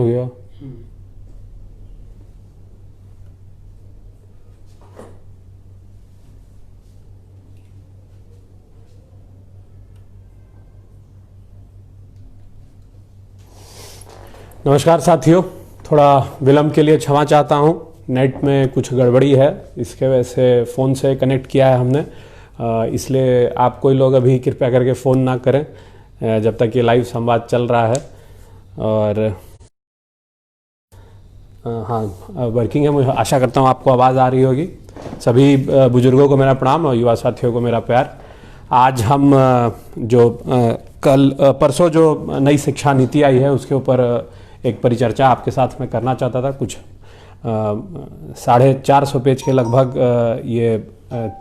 हो गया। नमस्कार साथियों, थोड़ा विलंब के लिए क्षमा चाहता हूँ। नेट में कुछ गड़बड़ी है, इसके वजह से फ़ोन से कनेक्ट किया है हमने, इसलिए आप कोई लोग अभी कृपया करके फ़ोन ना करें जब तक ये लाइव संवाद चल रहा है। और हाँ, वर्किंग है। मुझे आशा करता हूँ आपको आवाज़ आ रही होगी। सभी बुजुर्गों को मेरा प्रणाम और युवा साथियों को मेरा प्यार। आज हम जो कल परसों जो नई शिक्षा नीति आई है उसके ऊपर एक परिचर्चा आपके साथ में करना चाहता था। कुछ 450 पेज के लगभग ये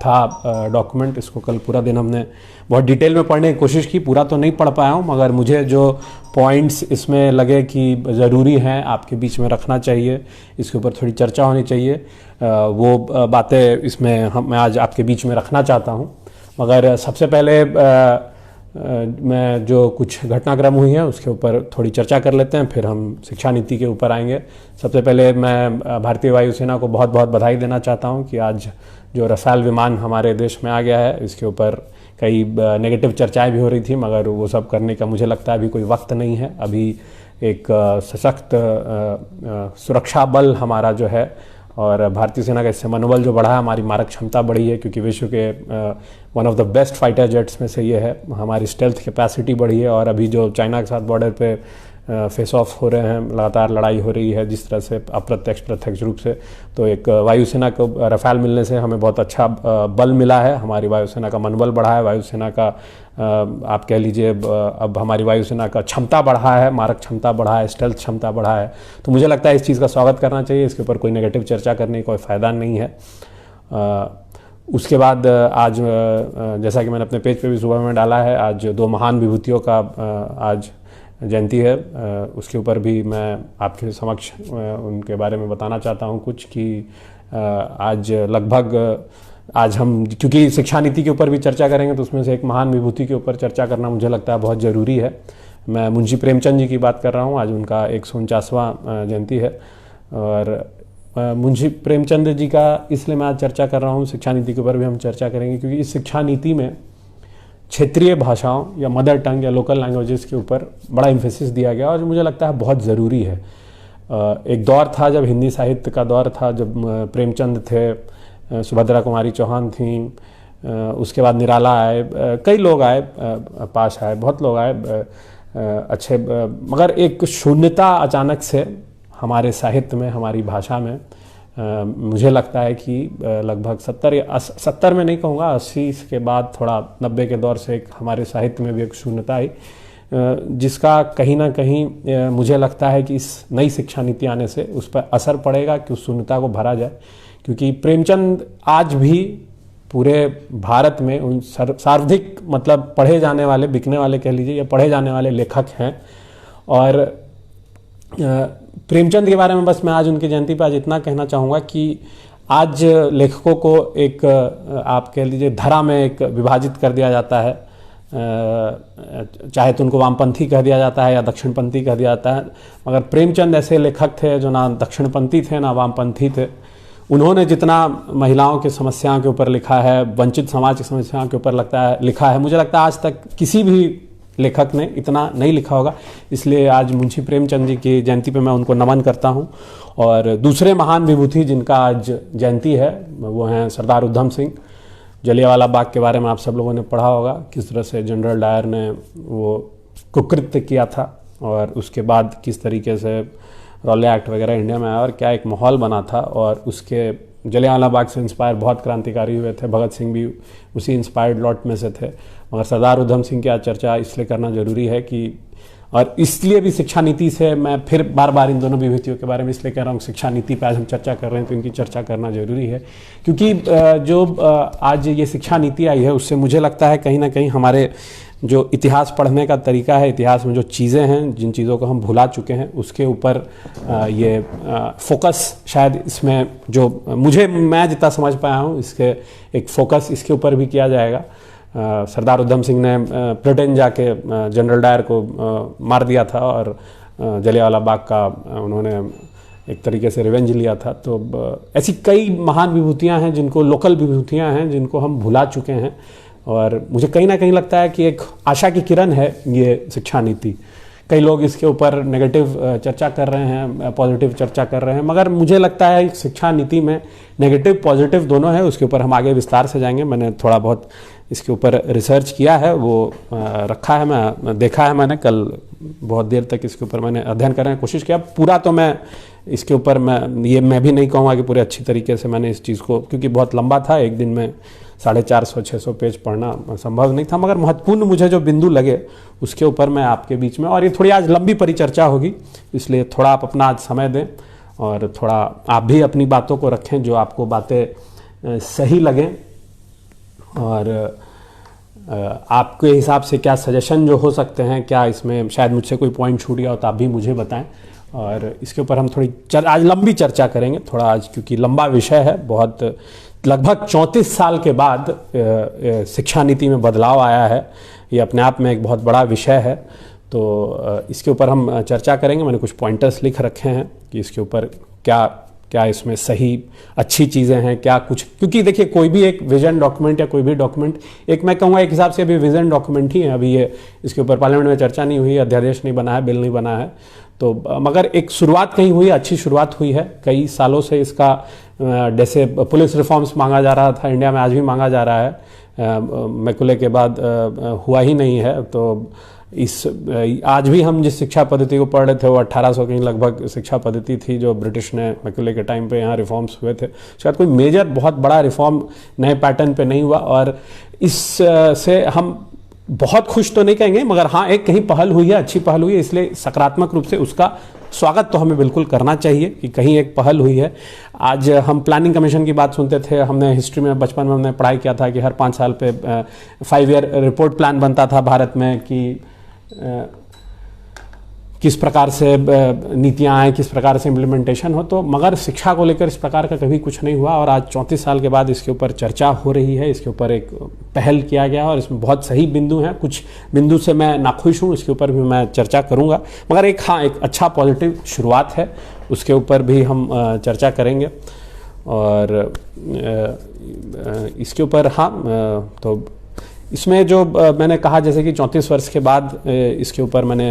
था डॉक्यूमेंट। इसको कल पूरा दिन हमने बहुत डिटेल में पढ़ने की कोशिश की। पूरा तो नहीं पढ़ पाया हूँ, मगर मुझे जो पॉइंट्स इसमें लगे कि ज़रूरी हैं आपके बीच में रखना चाहिए, इसके ऊपर थोड़ी चर्चा होनी चाहिए, वो बातें इसमें मैं आज आपके बीच में रखना चाहता हूँ। मगर सबसे पहले मैं जो कुछ घटनाक्रम हुई हैं उसके ऊपर थोड़ी चर्चा कर लेते हैं, फिर हम शिक्षा नीति के ऊपर आएंगे। सबसे पहले मैं भारतीय वायुसेना को बहुत बहुत बधाई देना चाहता हूं कि आज जो रफाल विमान हमारे देश में आ गया है, इसके ऊपर कई नेगेटिव चर्चाएं भी हो रही थी, मगर वो सब करने का मुझे लगता है अभी कोई वक्त नहीं है। अभी एक सशक्त सुरक्षा बल हमारा जो है और भारतीय सेना का इससे मनोबल जो बढ़ा है, हमारी मारक क्षमता बढ़ी है, क्योंकि विश्व के one of the best fighter jets में से ये है। हमारी स्टेल्थ कैपेसिटी बढ़ी है और अभी जो चाइना के साथ बॉर्डर पे फेस ऑफ हो रहे हैं, लगातार लड़ाई हो रही है जिस तरह से अप्रत्यक्ष प्रत्यक्ष रूप से, तो एक वायुसेना को रफाल मिलने से हमें बहुत अच्छा बल मिला है। हमारी वायुसेना का मनोबल बढ़ा है, वायुसेना का आप कह लीजिए अब हमारी वायुसेना का क्षमता बढ़ा है, मारक क्षमता बढ़ा है, स्टेल्थ क्षमता बढ़ा है। तो मुझे लगता है इस चीज़ का स्वागत करना चाहिए। इसके ऊपर कोई नेगेटिव चर्चा करने का कोई फ़ायदा नहीं है। उसके बाद आज जैसा कि मैंने अपने पेज पे भी सुबह में डाला है, आज 2 महान विभूतियों का आज जयंती है। उसके ऊपर भी मैं आपके समक्ष उनके बारे में बताना चाहता हूँ कुछ कि आज लगभग आज हम क्योंकि शिक्षा नीति के ऊपर भी चर्चा करेंगे तो उसमें से एक महान विभूति के ऊपर चर्चा करना मुझे लगता है बहुत ज़रूरी है। मैं मुंशी प्रेमचंद जी की बात कर रहा हूँ। आज उनका 149वां जयंती है और मुंशी प्रेमचंद जी का इसलिए मैं आज चर्चा कर रहा हूँ। शिक्षा नीति के ऊपर भी हम चर्चा करेंगे क्योंकि इस शिक्षा नीति में क्षेत्रीय भाषाओं या मदर टंग या लोकल लैंग्वेजेस के ऊपर बड़ा एम्फेसिस दिया गया और मुझे लगता है बहुत ज़रूरी है। एक दौर था जब हिंदी साहित्य का दौर था, जब प्रेमचंद थे, सुभद्रा कुमारी चौहान थी, उसके बाद निराला आए, कई लोग आए, पास आए, बहुत लोग आए अच्छे, मगर एक शून्यता अचानक से हमारे साहित्य में, हमारी भाषा में मुझे लगता है कि लगभग 70 में नहीं कहूँगा, 80 के बाद थोड़ा 90 के दौर से एक हमारे साहित्य में भी एक शून्यता आई, जिसका कहीं ना कहीं मुझे लगता है कि इस नई शिक्षा नीति आने से उस पर असर पड़ेगा कि उस शून्यता को भरा जाए। क्योंकि प्रेमचंद आज भी पूरे भारत में उन सर्वाधिक मतलब पढ़े जाने वाले, बिकने वाले कह लीजिए या पढ़े जाने वाले लेखक हैं। और प्रेमचंद के बारे में बस मैं आज उनकी जयंती पर आज इतना कहना चाहूँगा कि आज लेखकों को एक आप कह लीजिए धरा में एक विभाजित कर दिया जाता है, चाहे तो उनको वामपंथी कह दिया जाता है या दक्षिणपंथी कह दिया जाता है, मगर प्रेमचंद ऐसे लेखक थे जो ना दक्षिणपंथी थे ना वामपंथी थे। उन्होंने जितना महिलाओं की समस्याओं के ऊपर लिखा है, वंचित समाज की समस्याओं के ऊपर लिखा है, मुझे लगता है आज तक किसी भी लेखक ने इतना नहीं लिखा होगा। इसलिए आज मुंशी प्रेमचंद जी की जयंती पे मैं उनको नमन करता हूं। और दूसरे महान विभूति जिनका आज जयंती है वो हैं सरदार उधम सिंह। जलियांवाला बाग के बारे में आप सब लोगों ने पढ़ा होगा, किस तरह से जनरल डायर ने वो कुकृत्य किया था और उसके बाद किस तरीके से रॉले एक्ट वगैरह इंडिया में आया और क्या एक माहौल बना था। और उसके जलियांवाला बाग से इंस्पायर बहुत क्रांतिकारी हुए थे, भगत सिंह भी उसी इंस्पायर्ड लॉट में से थे। मगर सरदार उधम सिंह की आज चर्चा इसलिए करना जरूरी है कि, और इसलिए भी शिक्षा नीति से मैं फिर बार बार इन दोनों विभूतियों के बारे में इसलिए कह रहा हूँ, शिक्षा नीति पर आज हम चर्चा कर रहे हैं तो इनकी चर्चा करना जरूरी है। क्योंकि जो आज ये शिक्षा नीति आई है उससे मुझे लगता है कहीं ना कहीं हमारे जो इतिहास पढ़ने का तरीका है, इतिहास में जो चीज़ें हैं, जिन चीज़ों को हम भुला चुके हैं, उसके ऊपर ये फोकस शायद इसमें जो मैं जितना समझ पाया हूँ इसके एक फोकस इसके ऊपर भी किया जाएगा। सरदार उधम सिंह ने ब्रिटेन जाके जनरल डायर को मार दिया था और जलियांवाला बाग का उन्होंने एक तरीके से रिवेंज लिया था। तो ऐसी कई महान विभूतियाँ हैं जिनको, लोकल विभूतियाँ हैं जिनको हम भुला चुके हैं, और मुझे कहीं ना कहीं लगता है कि एक आशा की किरण है ये शिक्षा नीति। कई लोग इसके ऊपर नेगेटिव चर्चा कर रहे हैं, पॉजिटिव चर्चा कर रहे हैं, मगर मुझे लगता है शिक्षा नीति में नेगेटिव पॉजिटिव दोनों है। उसके ऊपर हम आगे विस्तार से जाएंगे। मैंने थोड़ा बहुत इसके ऊपर रिसर्च किया है, वो रखा है, मैं देखा है, मैंने कल बहुत देर तक इसके ऊपर मैंने अध्ययन करने की कोशिश किया। पूरा तो मैं इसके ऊपर मैं भी नहीं कहूँगा कि पूरे अच्छी तरीके से मैंने इस चीज़ को, क्योंकि बहुत लंबा था, एक दिन में 450-600 पेज पढ़ना संभव नहीं था, मगर महत्वपूर्ण मुझे जो बिंदु लगे उसके ऊपर मैं आपके बीच में, और ये थोड़ी आज लंबी परिचर्चा होगी, इसलिए थोड़ा आप अपना आज समय दें और थोड़ा आप भी अपनी बातों को रखें जो आपको बातें सही लगें, और आपके हिसाब से क्या सजेशन जो हो सकते हैं, क्या इसमें शायद मुझसे कोई पॉइंट छूट गया हो तो आप भी मुझे बताएं। और इसके ऊपर हम थोड़ी आज लंबी चर्चा करेंगे थोड़ा आज, क्योंकि लंबा विषय है बहुत। लगभग 34 साल के बाद शिक्षा नीति में बदलाव आया है, ये अपने आप में एक बहुत बड़ा विषय है। तो इसके ऊपर हम चर्चा करेंगे। मैंने कुछ पॉइंटर्स लिख रखे हैं कि इसके ऊपर क्या इसमें सही अच्छी चीज़ें हैं, क्या कुछ, क्योंकि देखिए कोई भी एक विजन डॉक्यूमेंट या कोई भी डॉक्यूमेंट, एक मैं कहूँगा एक हिसाब से अभी विजन डॉक्यूमेंट ही है, अभी ये इसके ऊपर पार्लियामेंट में चर्चा नहीं हुई, अध्यादेश नहीं बना है, बिल नहीं बना है, तो मगर एक शुरुआत कहीं हुई, अच्छी शुरुआत हुई है। कई सालों से इसका जैसे पुलिस रिफॉर्म्स मांगा जा रहा था इंडिया में, आज भी मांगा जा रहा है, मैकुले के बाद हुआ ही नहीं है। तो आज भी हम जिस शिक्षा पद्धति को पढ़ रहे थे वो 1800 की लगभग शिक्षा पद्धति थी जो ब्रिटिश ने मैकुले के टाइम पे यहाँ रिफॉर्म्स हुए थे। शायद कोई मेजर बहुत बड़ा रिफॉर्म नए पैटर्न पे नहीं हुआ, और इस से हम बहुत खुश तो नहीं कहेंगे, मगर हाँ एक कहीं पहल हुई है, अच्छी पहल हुई है, इसलिए सकारात्मक रूप से उसका स्वागत तो हमें बिल्कुल करना चाहिए कि कहीं एक पहल हुई है। आज हम प्लानिंग कमीशन की बात सुनते थे, हमने हिस्ट्री में बचपन में हमने पढ़ाई किया था कि हर 5 साल पे 5 ईयर रिपोर्ट प्लान बनता था भारत में कि किस प्रकार से नीतियां आए, किस प्रकार से इम्प्लीमेंटेशन हो। तो मगर शिक्षा को लेकर इस प्रकार का कभी कुछ नहीं हुआ, और आज 34 साल के बाद इसके ऊपर चर्चा हो रही है, इसके ऊपर एक पहल किया गया और इसमें बहुत सही बिंदु हैं। कुछ बिंदु से मैं नाखुश हूँ, इसके ऊपर भी मैं चर्चा करूँगा, मगर एक अच्छा पॉजिटिव शुरुआत है, उसके ऊपर भी हम चर्चा करेंगे। और इसके ऊपर तो इसमें जो मैंने कहा जैसे कि 34 वर्ष के बाद इसके ऊपर मैंने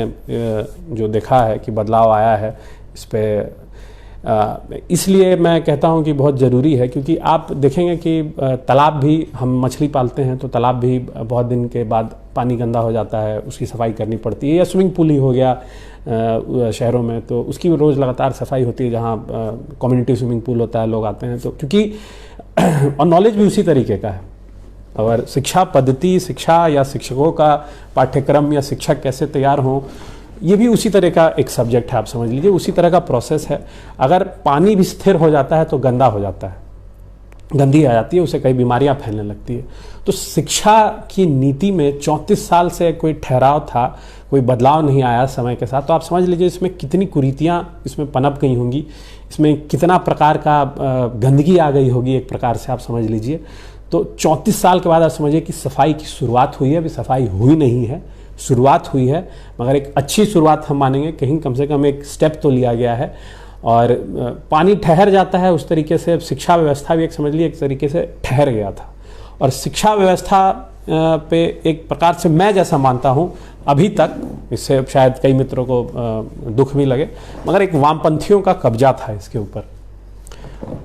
जो देखा है कि बदलाव आया है इस पे, इसलिए मैं कहता हूं कि बहुत ज़रूरी है, क्योंकि आप देखेंगे कि तालाब भी, हम मछली पालते हैं तो तालाब भी बहुत दिन के बाद पानी गंदा हो जाता है, उसकी सफाई करनी पड़ती है, या स्विमिंग पूल ही हो गया शहरों में तो उसकी रोज़ लगातार सफाई होती है, जहाँ कम्युनिटी स्विमिंग पूल होता है, लोग आते हैं तो, क्योंकि और नॉलेज भी उसी तरीके का है। और शिक्षा पद्धति, शिक्षा या शिक्षकों का पाठ्यक्रम या शिक्षक कैसे तैयार हों, ये भी उसी तरह का एक सब्जेक्ट है, आप समझ लीजिए, उसी तरह का प्रोसेस है। अगर पानी भी स्थिर हो जाता है तो गंदा हो जाता है, गंदी आ जाती है, उससे कई बीमारियां फैलने लगती है। तो शिक्षा की नीति में 34 साल से कोई ठहराव था, कोई बदलाव नहीं आया समय के साथ, तो आप समझ लीजिए इसमें कितनी कुरीतियाँ इसमें पनप गई होंगी, इसमें कितना प्रकार का गंदगी आ गई होगी, एक प्रकार से आप समझ लीजिए। तो 34 साल के बाद आप समझिए कि सफाई की शुरुआत हुई है, अभी सफाई हुई नहीं है, शुरुआत हुई है, मगर एक अच्छी शुरुआत हम मानेंगे, कहीं कम से कम एक स्टेप तो लिया गया है। और पानी ठहर जाता है उस तरीके से, शिक्षा व्यवस्था भी एक समझ लीजिए एक तरीके से ठहर गया था। और शिक्षा व्यवस्था पे एक प्रकार से मैं जैसा मानता हूँ अभी तक, इससे शायद कई मित्रों को दुख भी लगे, मगर एक वामपंथियों का कब्जा था इसके ऊपर।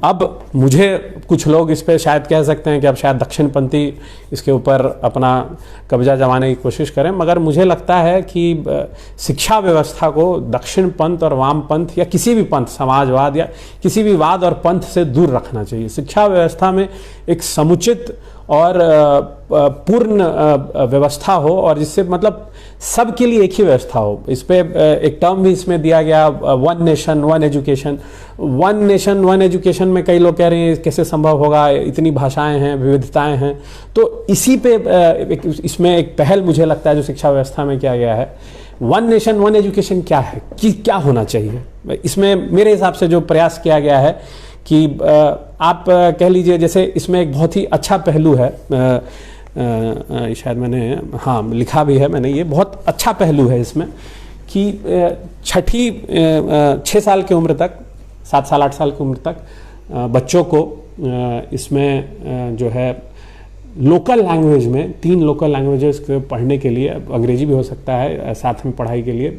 अब मुझे कुछ लोग इस पे शायद कह सकते हैं कि अब शायद दक्षिणपंथी इसके ऊपर अपना कब्जा जमाने की कोशिश करें, मगर मुझे लगता है कि शिक्षा व्यवस्था को दक्षिण पंथ और वाम पंथ या किसी भी पंथ, समाजवाद या किसी भी वाद और पंथ से दूर रखना चाहिए। शिक्षा व्यवस्था में एक समुचित और पूर्ण व्यवस्था हो, और जिससे मतलब सबके लिए एक ही व्यवस्था हो। इस पे एक टर्म भी इसमें दिया गया, one nation one education. One nation one education में कई लोग कह रहे हैं कैसे संभव होगा, इतनी भाषाएं हैं, विविधताएं हैं। तो इसी पे इसमें एक पहल मुझे लगता है जो शिक्षा व्यवस्था में किया गया है। वन नेशन वन एजुकेशन क्या है, कि क्या होना चाहिए, इसमें मेरे हिसाब से जो प्रयास किया गया है कि आप कह लीजिए, जैसे इसमें एक बहुत ही अच्छा पहलू है, शायद मैंने लिखा भी है मैंने, ये बहुत अच्छा पहलू है इसमें कि 6 साल की उम्र तक, 7 साल 8 साल की उम्र तक बच्चों को इसमें जो है लोकल लैंग्वेज में 3 लोकल लैंग्वेजेस को पढ़ने के लिए, अंग्रेजी भी हो सकता है साथ में पढ़ाई के लिए,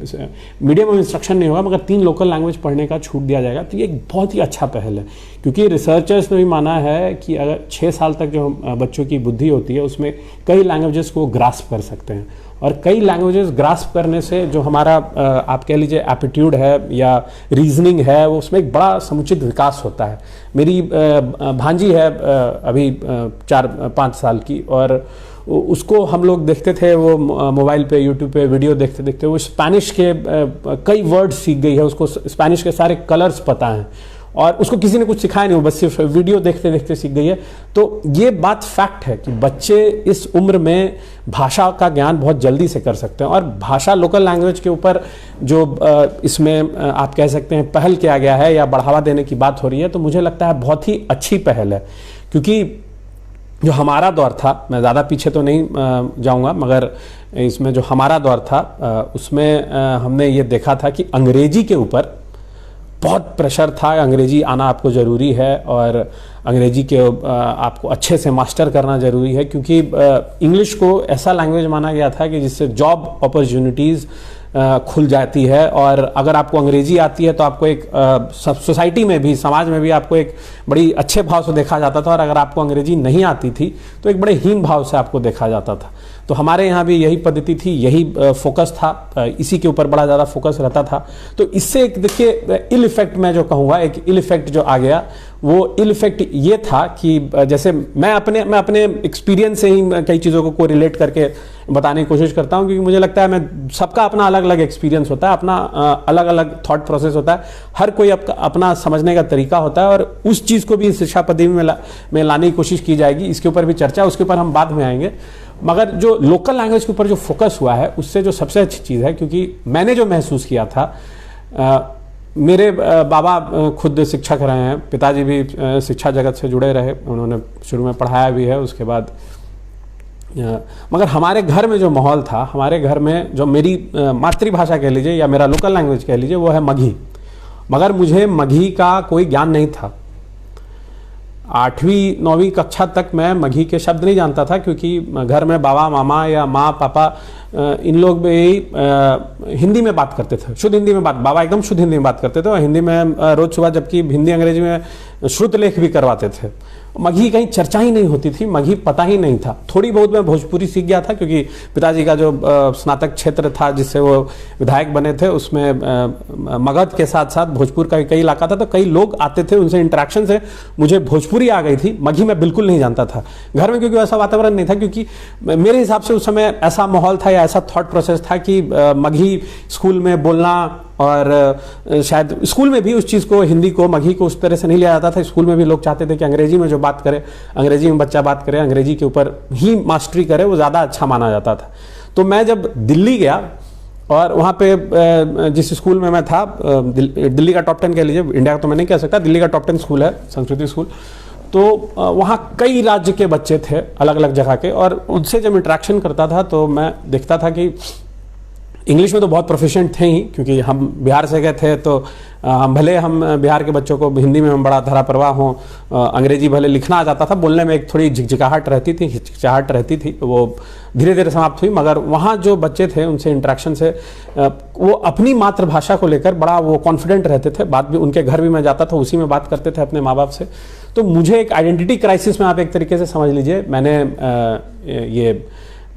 मीडियम ऑफ इंस्ट्रक्शन नहीं होगा मगर 3 लोकल लैंग्वेज पढ़ने का छूट दिया जाएगा। तो ये एक बहुत ही अच्छा पहल है, क्योंकि रिसर्चर्स ने भी माना है कि अगर 6 साल तक जो बच्चों की बुद्धि होती है उसमें कई लैंग्वेजेस को ग्रास्प कर सकते हैं, और कई लैंग्वेजेस ग्रास्प करने से जो हमारा आप कह लीजिए एप्टीट्यूड है या रीजनिंग है, वो उसमें एक बड़ा समुचित विकास होता है। मेरी भांजी है अभी 4-5 साल की, और उसको हम लोग देखते थे, वो मोबाइल पे यूट्यूब पे वीडियो देखते देखते वो स्पेनिश के कई वर्ड सीख गई है, उसको स्पेनिश के सारे कलर्स पता हैं, और उसको किसी ने कुछ सिखाया नहीं, वो बस सिर्फ वीडियो देखते देखते सीख गई है। तो ये बात फैक्ट है कि बच्चे इस उम्र में भाषा का ज्ञान बहुत जल्दी से कर सकते हैं, और भाषा लोकल लैंग्वेज के ऊपर जो इसमें आप कह सकते हैं पहल किया गया है या बढ़ावा देने की बात हो रही है, तो मुझे लगता है बहुत ही अच्छी पहल है। क्योंकि जो हमारा दौर था, मैं ज़्यादा पीछे तो नहीं जाऊँगा, मगर इसमें जो हमारा दौर था उसमें हमने ये देखा था कि अंग्रेजी के ऊपर बहुत प्रेशर था, अंग्रेजी आना आपको ज़रूरी है, और अंग्रेजी के आपको अच्छे से मास्टर करना ज़रूरी है, क्योंकि इंग्लिश को ऐसा लैंग्वेज माना गया था कि जिससे जॉब अपॉर्चुनिटीज़ खुल जाती है, और अगर आपको अंग्रेजी आती है तो आपको एक सोसाइटी में भी, समाज में भी आपको एक बड़ी अच्छे भाव से देखा जाता था, और अगर आपको अंग्रेजी नहीं आती थी तो एक बड़े हीन भाव से आपको देखा जाता था। तो हमारे यहाँ भी यही पद्धति थी, यही फोकस था, इसी के ऊपर बड़ा ज़्यादा फोकस रहता था। तो इससे एक देखिए इल इफेक्ट, मैं जो कहूँगा एक इल इफेक्ट जो आ गया, वो इल इफेक्ट ये था कि जैसे मैं अपने एक्सपीरियंस से ही कई चीज़ों को रिलेट करके बताने की कोशिश करता हूँ, क्योंकि मुझे लगता है मैं सबका अपना अलग अलग एक्सपीरियंस होता है, अपना अलग अलग थॉट प्रोसेस होता है, हर कोई अपना समझने का तरीका होता है, और उस चीज़ को भी शिक्षा पद्धति में लाने की कोशिश की जाएगी। इसके ऊपर भी चर्चा, उसके ऊपर हम बाद में आएंगे। मगर जो लोकल लैंग्वेज के ऊपर जो फोकस हुआ है, उससे जो सबसे अच्छी चीज़ है, क्योंकि मैंने जो महसूस किया था, मेरे बाबा खुद शिक्षक रहे हैं, पिताजी भी शिक्षा जगत से जुड़े रहे, उन्होंने शुरू में पढ़ाया भी है, उसके बाद मगर हमारे घर में जो माहौल था, हमारे घर में जो मेरी मातृभाषा कह लीजिए या मेरा लोकल लैंग्वेज कह लीजिए, वो है मगही। मगर मुझे मगही का कोई ज्ञान नहीं था। 8वीं 9वीं कक्षा तक मैं मगही के शब्द नहीं जानता था, क्योंकि घर में बाबा मामा या माँ पापा इन लोग भी हिंदी में बात करते थे, शुद्ध हिंदी में बाबा एकदम शुद्ध हिंदी में बात करते थे, और हिंदी में रोज सुबह, जबकि हिंदी अंग्रेजी में श्रुत लेख भी करवाते थे। मगही कहीं चर्चा ही नहीं होती थी, मगही पता ही नहीं था। थोड़ी बहुत मैं भोजपुरी सीख गया था, क्योंकि पिताजी का जो स्नातक क्षेत्र था जिससे वो विधायक बने थे, उसमें मगध के साथ साथ भोजपुर का कई इलाका था, तो कई लोग आते थे, उनसे इंटरेक्शन से मुझे भोजपुरी आ गई थी। मगही मैं बिल्कुल नहीं जानता था घर में, क्योंकि ऐसा वातावरण नहीं था, क्योंकि मेरे हिसाब से उस समय ऐसा माहौल था या ऐसा थॉट प्रोसेस था कि मगही स्कूल में बोलना, और शायद स्कूल में भी उस चीज़ को, हिंदी को, मगही को उस तरह से नहीं लिया जाता था। स्कूल में भी लोग चाहते थे कि अंग्रेजी में जो बात करे, अंग्रेजी में बच्चा बात करे, अंग्रेजी के ऊपर ही मास्टरी करे, वो ज़्यादा अच्छा माना जाता था। तो मैं जब दिल्ली गया, और वहाँ पे जिस स्कूल में मैं था, दिल्ली का टॉप 10 कह लीजिए, इंडिया का तो मैं नहीं कह सकता, दिल्ली का टॉप 10 स्कूल है, संस्कृति स्कूल। तो वहाँ कई राज्य के बच्चे थे, अलग अलग जगह के, और उनसे जब इंटरेक्शन करता था तो मैं देखता था कि इंग्लिश में तो बहुत प्रोफिशिएंट थे ही, क्योंकि हम बिहार से गए थे, तो भले हम बिहार के बच्चों को हिंदी में हम बड़ा धरा प्रवाह हों, अंग्रेजी भले लिखना आ जाता था, बोलने में एक थोड़ी झिकझिकाहट रहती थी, हिचकिचाहट रहती थी, वो धीरे धीरे समाप्त हुई। मगर वहाँ जो बच्चे थे, उनसे इंटरेक्शन से वो अपनी मातृभाषा को लेकर बड़ा वो कॉन्फिडेंट रहते थे। बात भी उनके घर भी मैं जाता था, उसी में बात करते थे अपने माँ बाप से। तो मुझे एक आइडेंटिटी क्राइसिस में आप एक तरीके से समझ लीजिए, मैंने ये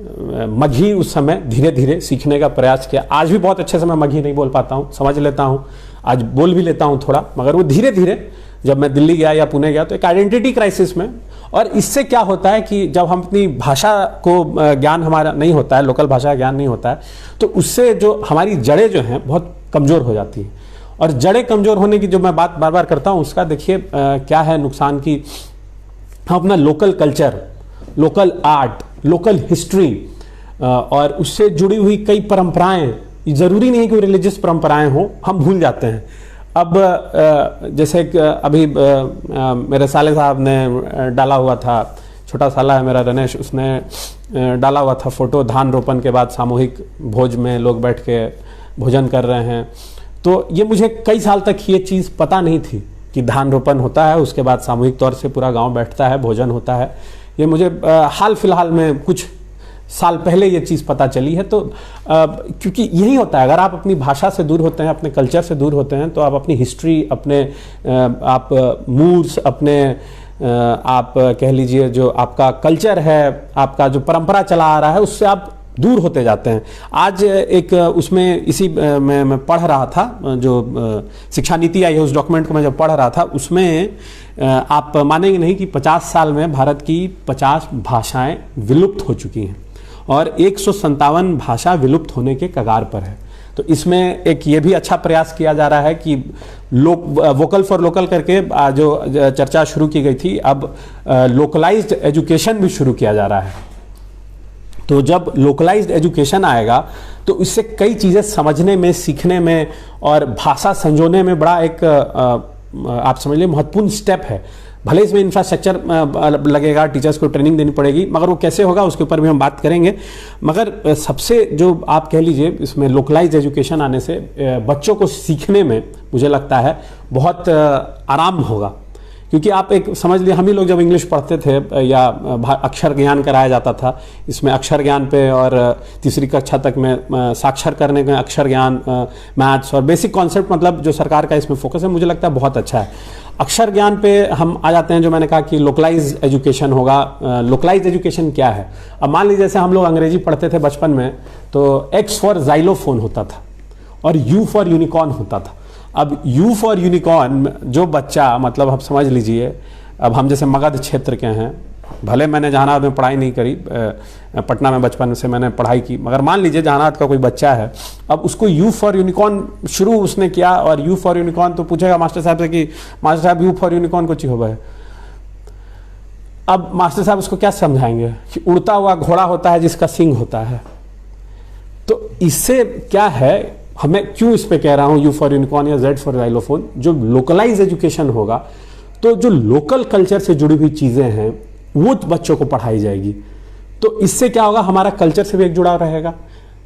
मगही उस समय धीरे धीरे सीखने का प्रयास किया। आज भी बहुत अच्छे से मैं मगही नहीं बोल पाता हूँ, समझ लेता हूँ, आज बोल भी लेता हूँ थोड़ा, मगर वो धीरे धीरे जब मैं दिल्ली गया या पुणे गया तो एक आइडेंटिटी क्राइसिस में। और इससे क्या होता है कि जब हम अपनी भाषा को ज्ञान हमारा नहीं होता है, लोकल भाषा का ज्ञान नहीं होता है, तो उससे जो हमारी जड़ें जो हैं बहुत कमज़ोर हो जाती हैं। और जड़ें कमज़ोर होने की जो मैं बात बार बार करता हूँ, उसका देखिए क्या है नुकसान की, हम अपना local culture, local art, local history और उससे जुड़ी हुई कई परंपराएं, ज़रूरी नहीं कि रिलीजियस परंपराएं हों, हम भूल जाते हैं। अब जैसे अभी मेरे साले साहब ने डाला हुआ था, छोटा साला है मेरा रनेश, उसने डाला हुआ था फोटो, धान रोपण के बाद सामूहिक भोज में लोग बैठ के भोजन कर रहे हैं। तो ये मुझे कई साल तक ये चीज़ पता नहीं थी कि धान रोपण होता है, उसके बाद सामूहिक तौर से पूरा गांव बैठता है, भोजन होता है। ये मुझे हाल फिलहाल में कुछ साल पहले ये चीज़ पता चली है। तो क्योंकि यही होता है, अगर आप अपनी भाषा से दूर होते हैं, अपने कल्चर से दूर होते हैं, तो आप अपनी हिस्ट्री, अपने आप मूल्स, अपने आप कह लीजिए जो आपका कल्चर है, आपका जो परंपरा चला आ रहा है, उससे आप दूर होते जाते हैं। आज एक उसमें इसी मैं पढ़ रहा था, जो शिक्षा नीति आई है उस डॉक्यूमेंट को मैं जब पढ़ रहा था, उसमें आप मानेंगे नहीं कि 50 साल में भारत की 50 भाषाएं विलुप्त हो चुकी हैं और 157 भाषा विलुप्त होने के कगार पर है। तो इसमें एक ये भी अच्छा प्रयास किया जा रहा है कि वोकल फॉर लोकल करके जो चर्चा शुरू की गई थी, अब लोकलाइज्ड एजुकेशन भी शुरू किया जा रहा है। तो जब लोकलाइज्ड एजुकेशन आएगा तो इससे कई चीज़ें समझने में, सीखने में और भाषा संजोने में बड़ा एक आप समझ लीजिए महत्वपूर्ण स्टेप है। भले इसमें इंफ्रास्ट्रक्चर लगेगा, टीचर्स को ट्रेनिंग देनी पड़ेगी, मगर वो कैसे होगा उसके ऊपर भी हम बात करेंगे। मगर सबसे जो आप कह लीजिए इसमें लोकलाइज्ड एजुकेशन आने से बच्चों को सीखने में मुझे लगता है बहुत आराम होगा। क्योंकि आप एक समझ लिए, हम ही लोग जब इंग्लिश पढ़ते थे या अक्षर ज्ञान कराया जाता था, इसमें अक्षर ज्ञान पे और तीसरी कक्षा तक में साक्षर करने में अक्षर ज्ञान, मैथ्स और बेसिक कॉन्सेप्ट, मतलब जो सरकार का इसमें फोकस है, मुझे लगता है बहुत अच्छा है। अक्षर ज्ञान पे हम आ जाते हैं, जो मैंने कहा कि लोकलाइज एजुकेशन होगा। लोकलाइज एजुकेशन क्या है? अब मान लीजिए जैसे हम लोग अंग्रेजी पढ़ते थे बचपन में, तो एक्स फॉर जाइलोफोन होता था और यू फॉर यूनिकॉर्न होता था। अब यू फॉर यूनिकॉर्न जो बच्चा, मतलब आप समझ लीजिए, अब हम जैसे मगध क्षेत्र के हैं, भले मैंने जहानाबाद में पढ़ाई नहीं करी, पटना में बचपन से मैंने पढ़ाई की, मगर मान लीजिए जहानाबाद का कोई बच्चा है, अब उसको यू फॉर यूनिकॉर्न शुरू उसने किया, और यू फॉर यूनिकॉर्न तो पूछेगा मास्टर साहब से कि मास्टर साहब यू फॉर यूनिकॉर्न को चाहिए है। अब मास्टर साहब उसको क्या समझाएंगे कि उड़ता हुआ घोड़ा होता है जिसका सिंग होता है। तो इससे क्या है, हमें क्यों इस पे कह रहा हूं यू फॉर यूनिकॉर्न या जेड फॉर जाइलोफोन, जो लोकलाइज एजुकेशन होगा तो जो लोकल कल्चर से जुड़ी हुई चीजें हैं वो बच्चों को पढ़ाई जाएगी। तो इससे क्या होगा, हमारा कल्चर से भी एक जुड़ाव रहेगा,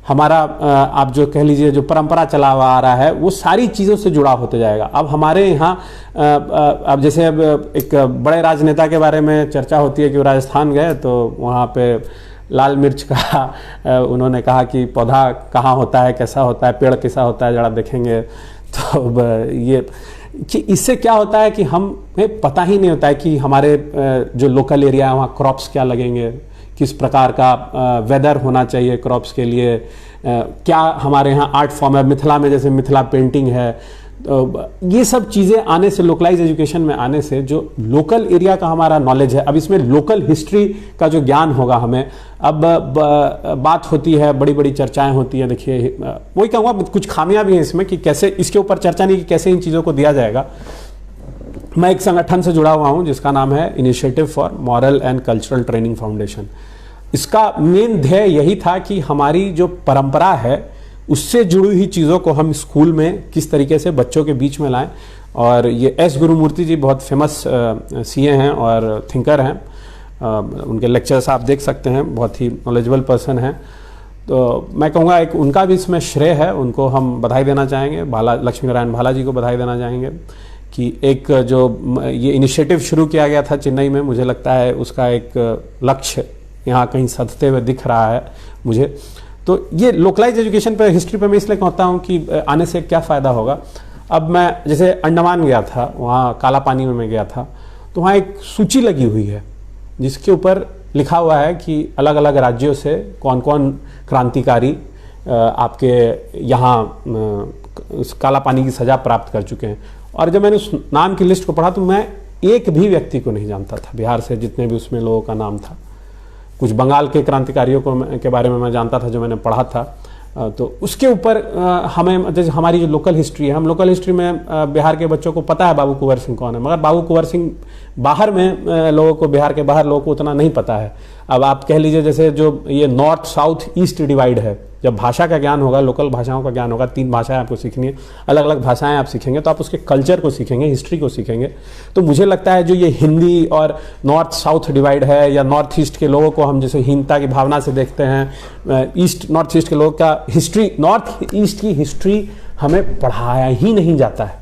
हमारा आप जो कह लीजिए जो परंपरा चला हुआ आ रहा है वो सारी चीज़ों से जुड़ा होते जाएगा। अब हमारे यहाँ अब जैसे अब एक बड़े राजनेता के बारे में चर्चा होती है कि वो राजस्थान गए तो वहाँ पे लाल मिर्च का उन्होंने कहा कि पौधा कहाँ होता है, कैसा होता है, पेड़ कैसा होता है, जरा देखेंगे। तो ये कि इससे क्या होता है कि हमें पता ही नहीं होता है कि हमारे जो लोकल एरिया है वहाँ क्रॉप्स क्या लगेंगे, किस प्रकार का वेदर होना चाहिए क्रॉप्स के लिए, क्या हमारे यहाँ आर्ट फॉर्म है, मिथिला में जैसे मिथिला पेंटिंग है। ये सब चीज़ें आने से, लोकलाइज एजुकेशन में आने से जो लोकल एरिया का हमारा नॉलेज है, अब इसमें लोकल हिस्ट्री का जो ज्ञान होगा हमें, अब बात होती है, बड़ी बड़ी चर्चाएं होती हैं। देखिए वही कहूँगा, कुछ खामियां भी हैं इसमें कि कैसे इसके ऊपर चर्चा नहीं कि कैसे इन चीज़ों को दिया जाएगा। मैं एक संगठन से जुड़ा हुआ हूँ जिसका नाम है initiative for moral and cultural training foundation. इसका मेन ध्येय यही था कि हमारी जो परंपरा है उससे जुड़ी हुई चीज़ों को हम स्कूल में किस तरीके से बच्चों के बीच में लाएं। और ये एस गुरुमूर्ति जी बहुत फेमस सीए हैं और थिंकर हैं, उनके लेक्चर्स आप देख सकते हैं, बहुत ही नॉलेजेबल पर्सन हैं। तो मैं कहूँगा एक उनका भी इसमें श्रेय है, उनको हम बधाई देना चाहेंगे, लक्ष्मी नारायण भाला जी को बधाई देना चाहेंगे कि एक जो ये इनिशिएटिव शुरू किया गया था चेन्नई में, मुझे लगता है उसका एक लक्ष्य यहाँ कहीं सधते हुए दिख रहा है मुझे। तो ये लोकलाइज एजुकेशन पे, हिस्ट्री पे मैं इसलिए कहता हूँ कि आने से क्या फ़ायदा होगा। अब मैं जैसे अंडमान गया था, वहाँ काला पानी में मैं गया था, तो वहाँ एक सूची लगी हुई है जिसके ऊपर लिखा हुआ है कि अलग अलग राज्यों से कौन कौन क्रांतिकारी आपके यहाँ काला पानी की सज़ा प्राप्त कर चुके हैं। और जब मैंने उस नाम की लिस्ट को पढ़ा तो मैं एक भी व्यक्ति को नहीं जानता था बिहार से, जितने भी उसमें लोगों का नाम था। कुछ बंगाल के क्रांतिकारियों के बारे में मैं जानता था जो मैंने पढ़ा था। तो उसके ऊपर हमें, जैसे हमारी जो लोकल हिस्ट्री है, हम लोकल हिस्ट्री में बिहार के बच्चों को पता है बाबू कुंवर सिंह कौन है, मगर बाबू कुंवर सिंह बाहर में लोगों को, बिहार के बाहर लोगों को उतना नहीं पता है। अब आप कह लीजिए जैसे जो ये नॉर्थ साउथ ईस्ट डिवाइड है, जब भाषा का ज्ञान होगा, लोकल भाषाओं का ज्ञान होगा, 3 भाषाएं आपको सीखनी है, अलग अलग भाषाएं आप सीखेंगे तो आप उसके कल्चर को सीखेंगे, हिस्ट्री को सीखेंगे। तो मुझे लगता है जो ये हिंदी और नॉर्थ साउथ डिवाइड है, या नॉर्थ ईस्ट के लोगों को हम जैसे हीनता की भावना से देखते हैं, ईस्ट नॉर्थ ईस्ट के लोगों का हिस्ट्री, नॉर्थ ईस्ट की हिस्ट्री हमें पढ़ाया ही नहीं जाता है,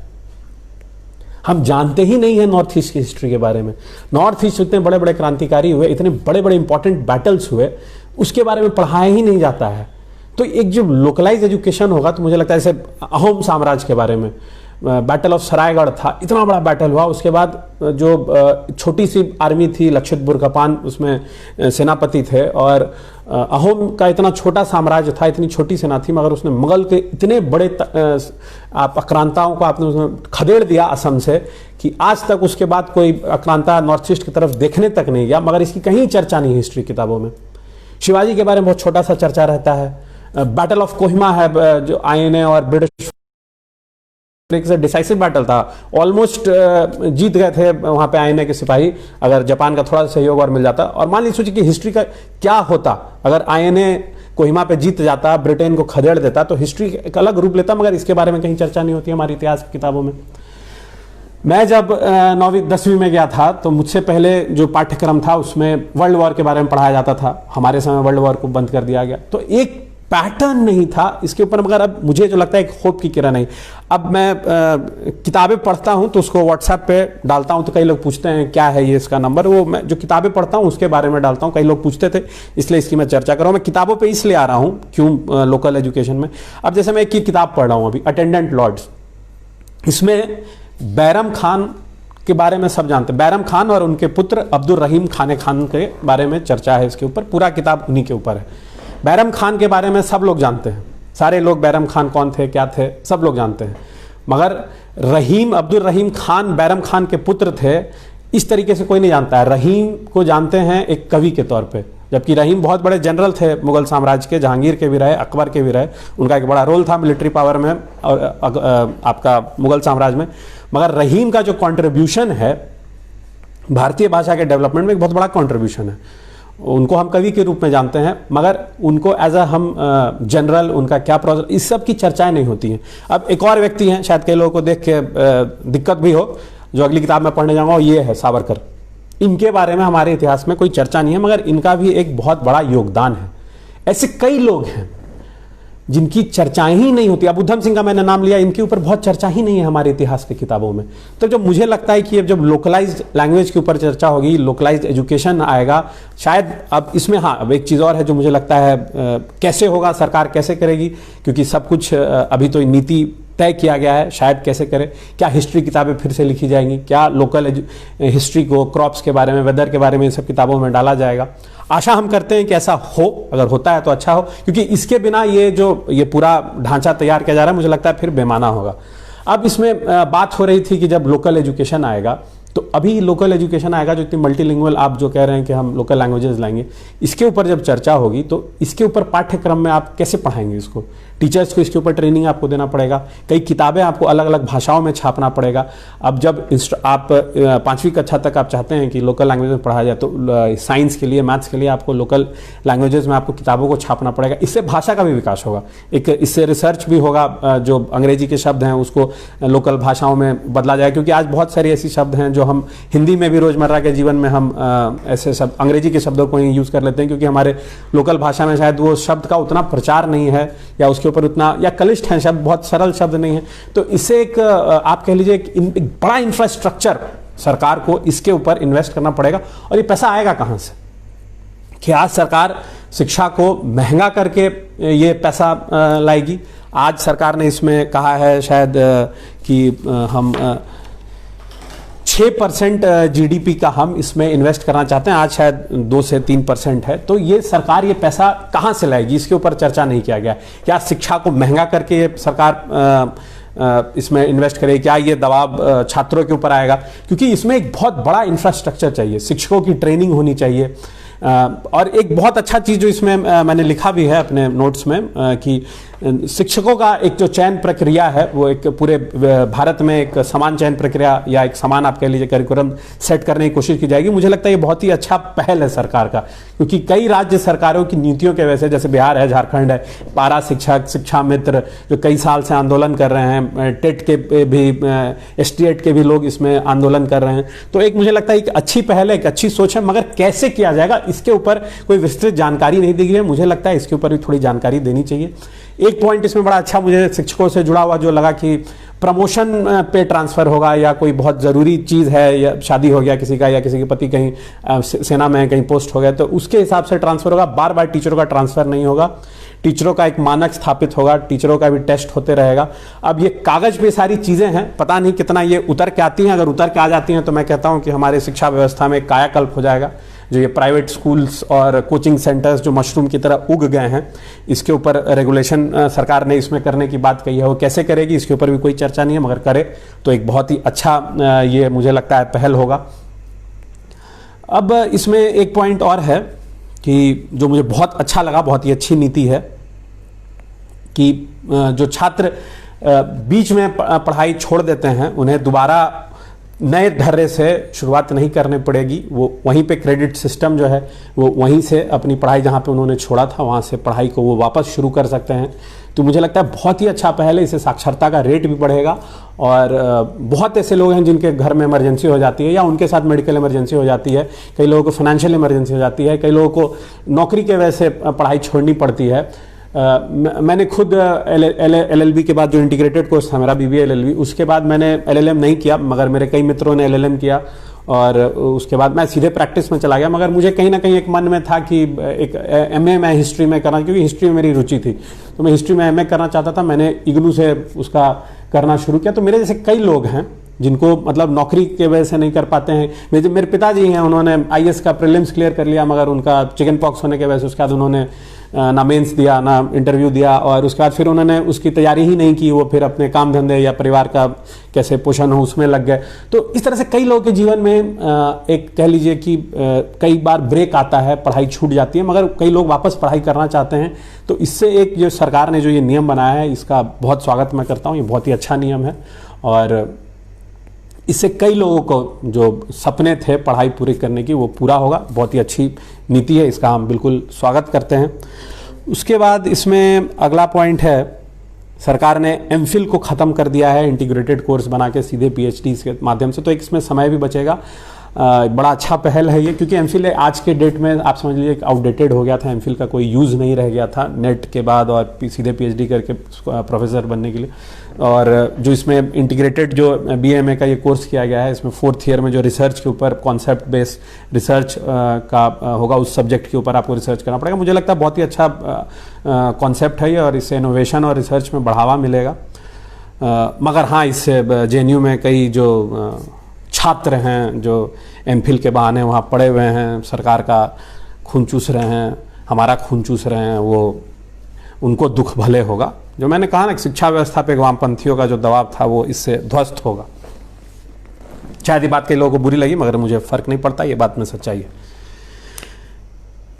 हम जानते ही नहीं है नॉर्थ ईस्ट की हिस्ट्री के बारे में। नॉर्थ ईस्ट इतने बड़े बड़े क्रांतिकारी हुए, इतने बड़े बड़े इंपॉर्टेंट बैटल्स हुए, उसके बारे में पढ़ाया ही नहीं जाता है। तो एक जो लोकलाइज एजुकेशन होगा तो मुझे लगता है जैसे अहोम साम्राज्य के बारे में, बैटल ऑफ सरायगढ़ था, इतना बड़ा बैटल हुआ, उसके बाद जो छोटी सी आर्मी थी लक्षित बुरकपान उसमें सेनापति थे, और अहोम का इतना छोटा साम्राज्य था, इतनी छोटी सेना थी, मगर उसने मुगल के इतने बड़े आक्रांताओं को आपने उसमें खदेड़ दिया असम से कि आज तक उसके बाद कोई आक्रांता नॉर्थ ईस्ट की तरफ देखने तक नहीं गया, मगर इसकी कहीं चर्चा नहीं हिस्ट्री किताबों में। शिवाजी के बारे में बहुत छोटा सा चर्चा रहता है। बैटल ऑफ कोहिमा है जो आईएनए और ब्रिटिश से डिसाइसिव बैटल था, ऑलमोस्ट जीत गए थे वहां पे आईएनए के सिपाही, अगर जापान का थोड़ा सहयोग और मिल जाता। और मान लीजिए सोचिए कि हिस्ट्री का क्या होता अगर आईएनए कोहिमा पे जीत जाता, ब्रिटेन को खदेड़ देता, तो हिस्ट्री एक अलग रूप लेता, मगर इसके बारे में कहीं चर्चा नहीं होती हमारी इतिहास की किताबों में। मैं जब 9वीं 10वीं में गया था तो मुझसे पहले जो पाठ्यक्रम था उसमें वर्ल्ड वॉर के बारे में पढ़ाया जाता था, हमारे समय वर्ल्ड वॉर को बंद कर दिया गया, तो एक पैटर्न नहीं था इसके ऊपर। मगर अब मुझे जो लगता है एक होप की किरण है। अब मैं किताबें पढ़ता हूं तो उसको व्हाट्सएप पे डालता हूं, तो कई लोग पूछते हैं क्या है ये इसका नंबर, वो मैं जो किताबें पढ़ता हूं उसके बारे में डालता हूं, कई लोग पूछते थे इसलिए इसकी मैं चर्चा कर रहा हूं। मैं किताबों पे इसलिए आ रहा हूं क्यों लोकल एजुकेशन में। अब जैसे मैं एक किताब पढ़ रहा हूं अभी, अटेंडेंट लॉर्ड्स, इसमें बैरम खान के बारे में सब जानते हैं, बैरम खान और उनके पुत्र अब्दुल रहीम खाने खान के बारे में चर्चा है इसके ऊपर, पूरा किताब उन्हीं के ऊपर है। बैरम खान के बारे में सब लोग जानते हैं, सारे लोग बैरम खान कौन थे क्या थे सब लोग जानते हैं, मगर रहीम अब्दुल रहीम खान बैरम खान के पुत्र थे इस तरीके से कोई नहीं जानता है। रहीम को जानते हैं एक कवि के तौर पे, जबकि रहीम बहुत बड़े जनरल थे मुगल साम्राज्य के, जहांगीर के भी रहे, अकबर के भी रहे, उनका एक बड़ा रोल था मिलिट्री पावर में और आपका मुगल साम्राज्य में। मगर रहीम का जो कॉन्ट्रीब्यूशन है भारतीय भाषा के डेवलपमेंट में एक बहुत बड़ा कॉन्ट्रीब्यूशन है। उनको हम कवि के रूप में जानते हैं, मगर उनको एज अ हम जनरल उनका क्या प्रोसेस, इस सब की चर्चाएं नहीं होती हैं। अब एक और व्यक्ति हैं, शायद कई लोगों को देख के दिक्कत भी हो, जो अगली किताब में पढ़ने जाऊंगा, ये है सावरकर। इनके बारे में हमारे इतिहास में कोई चर्चा नहीं है, मगर इनका भी एक बहुत बड़ा योगदान है। ऐसे कई लोग हैं जिनकी चर्चाएं ही नहीं होती। अब उधम सिंह का मैंने नाम लिया, इनके ऊपर बहुत चर्चा ही नहीं है हमारे इतिहास की किताबों में। तो जब मुझे लगता है कि अब जब लोकलाइज्ड लैंग्वेज के ऊपर चर्चा होगी, लोकलाइज्ड एजुकेशन आएगा, शायद अब इसमें हाँ अब एक चीज़ और है जो मुझे लगता है कैसे होगा, सरकार कैसे करेगी, क्योंकि सब कुछ अभी तो नीति तय किया गया है, शायद कैसे करें, क्या हिस्ट्री किताबें फिर से लिखी जाएंगी, क्या लोकल हिस्ट्री को क्रॉप्स के बारे में, वेदर के बारे में, इन सब किताबों में डाला जाएगा। आशा हम करते हैं कि ऐसा हो, अगर होता है तो अच्छा हो, क्योंकि इसके बिना ये पूरा ढांचा तैयार किया जा रहा है, मुझे लगता है फिर बेमाना होगा। अब इसमें बात हो रही थी कि जब लोकल एजुकेशन आएगा, तो अभी लोकल एजुकेशन आएगा जो इतनी मल्टीलिंगुअल आप जो कह रहे हैं कि हम लोकल लैंग्वेजेस लाएंगे, इसके ऊपर जब चर्चा होगी तो इसके ऊपर पाठ्यक्रम में आप कैसे पढ़ाएंगे इसको, टीचर्स को इसके ऊपर ट्रेनिंग आपको देना पड़ेगा, कई किताबें आपको अलग अलग भाषाओं में छापना पड़ेगा। अब जब आप 5वीं कक्षा तक आप चाहते हैं कि लोकल लैंग्वेज में पढ़ाया जाए, तो साइंस के लिए, मैथ्स के लिए आपको लोकल लैंग्वेजेस में आपको किताबों को छापना पड़ेगा। इससे भाषा का भी विकास होगा, एक इससे रिसर्च भी होगा, जो अंग्रेजी के शब्द हैं उसको लोकल भाषाओं में बदला जाए, क्योंकि आज बहुत सारी ऐसी शब्द हैं जो हम हिंदी में भी रोजमर्रा के जीवन में हम ऐसे शब्द अंग्रेजी के शब्दों को ही यूज़ कर लेते हैं, क्योंकि हमारे लोकल भाषा में शायद वो शब्द का उतना प्रचार नहीं है, या उसके ऊपर उतना, या कलिष्ठ हैं शब्द, बहुत सरल शब्द नहीं है। तो इससे एक आप कह लीजिए एक बड़ा इंफ्रास्ट्रक्चर सरकार को इसके ऊपर इन्वेस्ट करना पड़ेगा। और ये पैसा आएगा कहाँ से? कि आज सरकार शिक्षा को महंगा करके ये पैसा लाएगी। आज सरकार ने इसमें कहा है शायद कि हम 6% जीडीपी का हम इसमें इन्वेस्ट करना चाहते हैं, आज शायद 2 से 3% है। तो ये सरकार ये पैसा कहाँ से लाएगी, इसके ऊपर चर्चा नहीं किया गया। क्या शिक्षा को महंगा करके ये सरकार इसमें इन्वेस्ट करे, क्या ये दबाव छात्रों के ऊपर आएगा? क्योंकि इसमें एक बहुत बड़ा इंफ्रास्ट्रक्चर चाहिए, शिक्षकों की ट्रेनिंग होनी चाहिए। और एक बहुत अच्छा चीज़ जो इसमें मैंने लिखा भी है अपने नोट्स में कि शिक्षकों का एक जो चयन प्रक्रिया है वो एक पूरे भारत में एक समान चयन प्रक्रिया या एक समान आप कह लीजिए करिकुलम सेट करने की कोशिश की जाएगी। मुझे लगता है ये बहुत ही अच्छा पहल है सरकार का, क्योंकि कई राज्य सरकारों की नीतियों के वजह से, जैसे बिहार है, झारखंड है, पारा शिक्षक, शिक्षा मित्र जो कई साल से आंदोलन कर रहे हैं, टेट के भी, एसटीएट के भी लोग इसमें आंदोलन कर रहे हैं। तो एक मुझे लगता है एक अच्छी पहल है, एक अच्छी सोच है, मगर कैसे किया जाएगा इसके ऊपर कोई विस्तृत जानकारी नहीं दी गई है। मुझे लगता है इसके ऊपर भी थोड़ी जानकारी देनी चाहिए। एक पॉइंट इसमें बड़ा अच्छा मुझे शिक्षकों से जुड़ा हुआ जो लगा कि प्रमोशन पे ट्रांसफर होगा या कोई बहुत ज़रूरी चीज़ है, या शादी हो गया किसी का या किसी के पति कहीं सेना में कहीं पोस्ट हो गया तो उसके हिसाब से ट्रांसफर होगा। बार बार टीचरों का ट्रांसफर नहीं होगा, टीचरों का एक मानक स्थापित होगा, टीचरों का भी टेस्ट होते रहेगा। अब ये कागज पे सारी चीज़ें हैं, पता नहीं कितना ये उतर के आती हैं। अगर उतर के आ जाती हैं तो मैं कहता हूँ कि हमारे शिक्षा व्यवस्था में कायाकल्प हो जाएगा। जो ये प्राइवेट स्कूल्स और कोचिंग सेंटर्स जो मशरूम की तरह उग गए हैं, इसके ऊपर रेगुलेशन सरकार ने इसमें करने की बात कही है। वो कैसे करेगी इसके ऊपर भी कोई चर्चा नहीं है, मगर करे तो एक बहुत ही अच्छा ये मुझे लगता है पहल होगा। अब इसमें एक पॉइंट और है कि जो मुझे बहुत अच्छा लगा, बहुत ही अच्छी नीति है कि जो छात्र बीच में पढ़ाई छोड़ देते हैं उन्हें दोबारा नए ढर्रे से शुरुआत नहीं करने पड़ेगी। वो वहीं पे क्रेडिट सिस्टम जो है वो वहीं से अपनी पढ़ाई जहाँ पे उन्होंने छोड़ा था वहाँ से पढ़ाई को वो वापस शुरू कर सकते हैं। तो मुझे लगता है बहुत ही अच्छा पहल है। इससे साक्षरता का रेट भी बढ़ेगा और बहुत ऐसे लोग हैं जिनके घर में इमरजेंसी हो जाती है या उनके साथ मेडिकल इमरजेंसी हो जाती है, कई लोगों को फाइनेंशियल इमरजेंसी हो जाती है, कई लोगों को नौकरी के वजह से पढ़ाई छोड़नी पड़ती है। मैंने खुद एलएलबी के बाद जो इंटीग्रेटेड कोर्स था मेरा बीबीए एलएलबी, उसके बाद मैंने एलएलएम नहीं किया, मगर मेरे कई मित्रों ने एलएलएम किया और उसके बाद मैं सीधे प्रैक्टिस में चला गया। मगर मुझे कहीं ना कहीं एक मन में था कि एक एमए मैं हिस्ट्री में करना, क्योंकि हिस्ट्री में मेरी रुचि थी, तो मैं हिस्ट्री में एमए करना चाहता था। मैंने इग्नू से उसका करना शुरू किया। तो मेरे जैसे कई लोग हैं जिनको मतलब नौकरी के वजह से नहीं कर पाते हैं। मेरे पिताजी हैं, उन्होंने आईएएस का प्रीलिम्स क्लियर कर लिया, मगर उनका चिकन पॉक्स होने के वजह से उसके बाद उन्होंने ना मेंस दिया ना इंटरव्यू दिया और उसके बाद फिर उन्होंने उसकी तैयारी ही नहीं की। वो फिर अपने काम धंधे या परिवार का कैसे पोषण हो उसमें लग गए। तो इस तरह से कई लोगों के जीवन में एक कह लीजिए कि कई बार ब्रेक आता है, पढ़ाई छूट जाती है, मगर कई लोग वापस पढ़ाई करना चाहते हैं। तो इससे एक जो सरकार ने जो ये नियम बनाया है इसका बहुत स्वागत मैं करता हूँ। ये बहुत ही अच्छा नियम है और इससे कई लोगों को जो सपने थे पढ़ाई पूरी करने की वो पूरा होगा। बहुत ही अच्छी नीति है, इसका हम बिल्कुल स्वागत करते हैं। उसके बाद इसमें अगला पॉइंट है, सरकार ने एमफिल को ख़त्म कर दिया है, इंटीग्रेटेड कोर्स बना के सीधे पीएचडी के माध्यम से। तो एक इसमें समय भी बचेगा। बड़ा अच्छा पहल है ये, क्योंकि एमफिल आज के डेट में आप समझ लीजिए आउटडेटेड हो गया था। एमफिल का कोई यूज़ नहीं रह गया था नेट के बाद और सीधे पीएचडी करके प्रोफेसर बनने के लिए। और जो इसमें इंटीग्रेटेड जो बीएमए का ये कोर्स किया गया है, इसमें 4th ईयर में जो रिसर्च के ऊपर कॉन्सेप्ट बेस्ड रिसर्च का होगा, उस सब्जेक्ट के ऊपर आपको रिसर्च करना पड़ेगा। मुझे लगता है बहुत ही अच्छा कॉन्सेप्ट है ये और इससे इनोवेशन और रिसर्च में बढ़ावा मिलेगा। मगर हाँ, इससे जेएनयू में कई जो छात्र हैं जो एमफिल के बहाने वहाँ पड़े हुए हैं, सरकार का खून चूस रहे हैं, हमारा खून चूस रहे हैं, वो उनको दुख भले होगा। जो मैंने कहा ना कि शिक्षा व्यवस्था पे वामपंथियों का जो दबाव था वो इससे ध्वस्त होगा। शायद ये बात कई लोगों को बुरी लगी, मगर मुझे फर्क नहीं पड़ता, ये बात में सच्चाई है।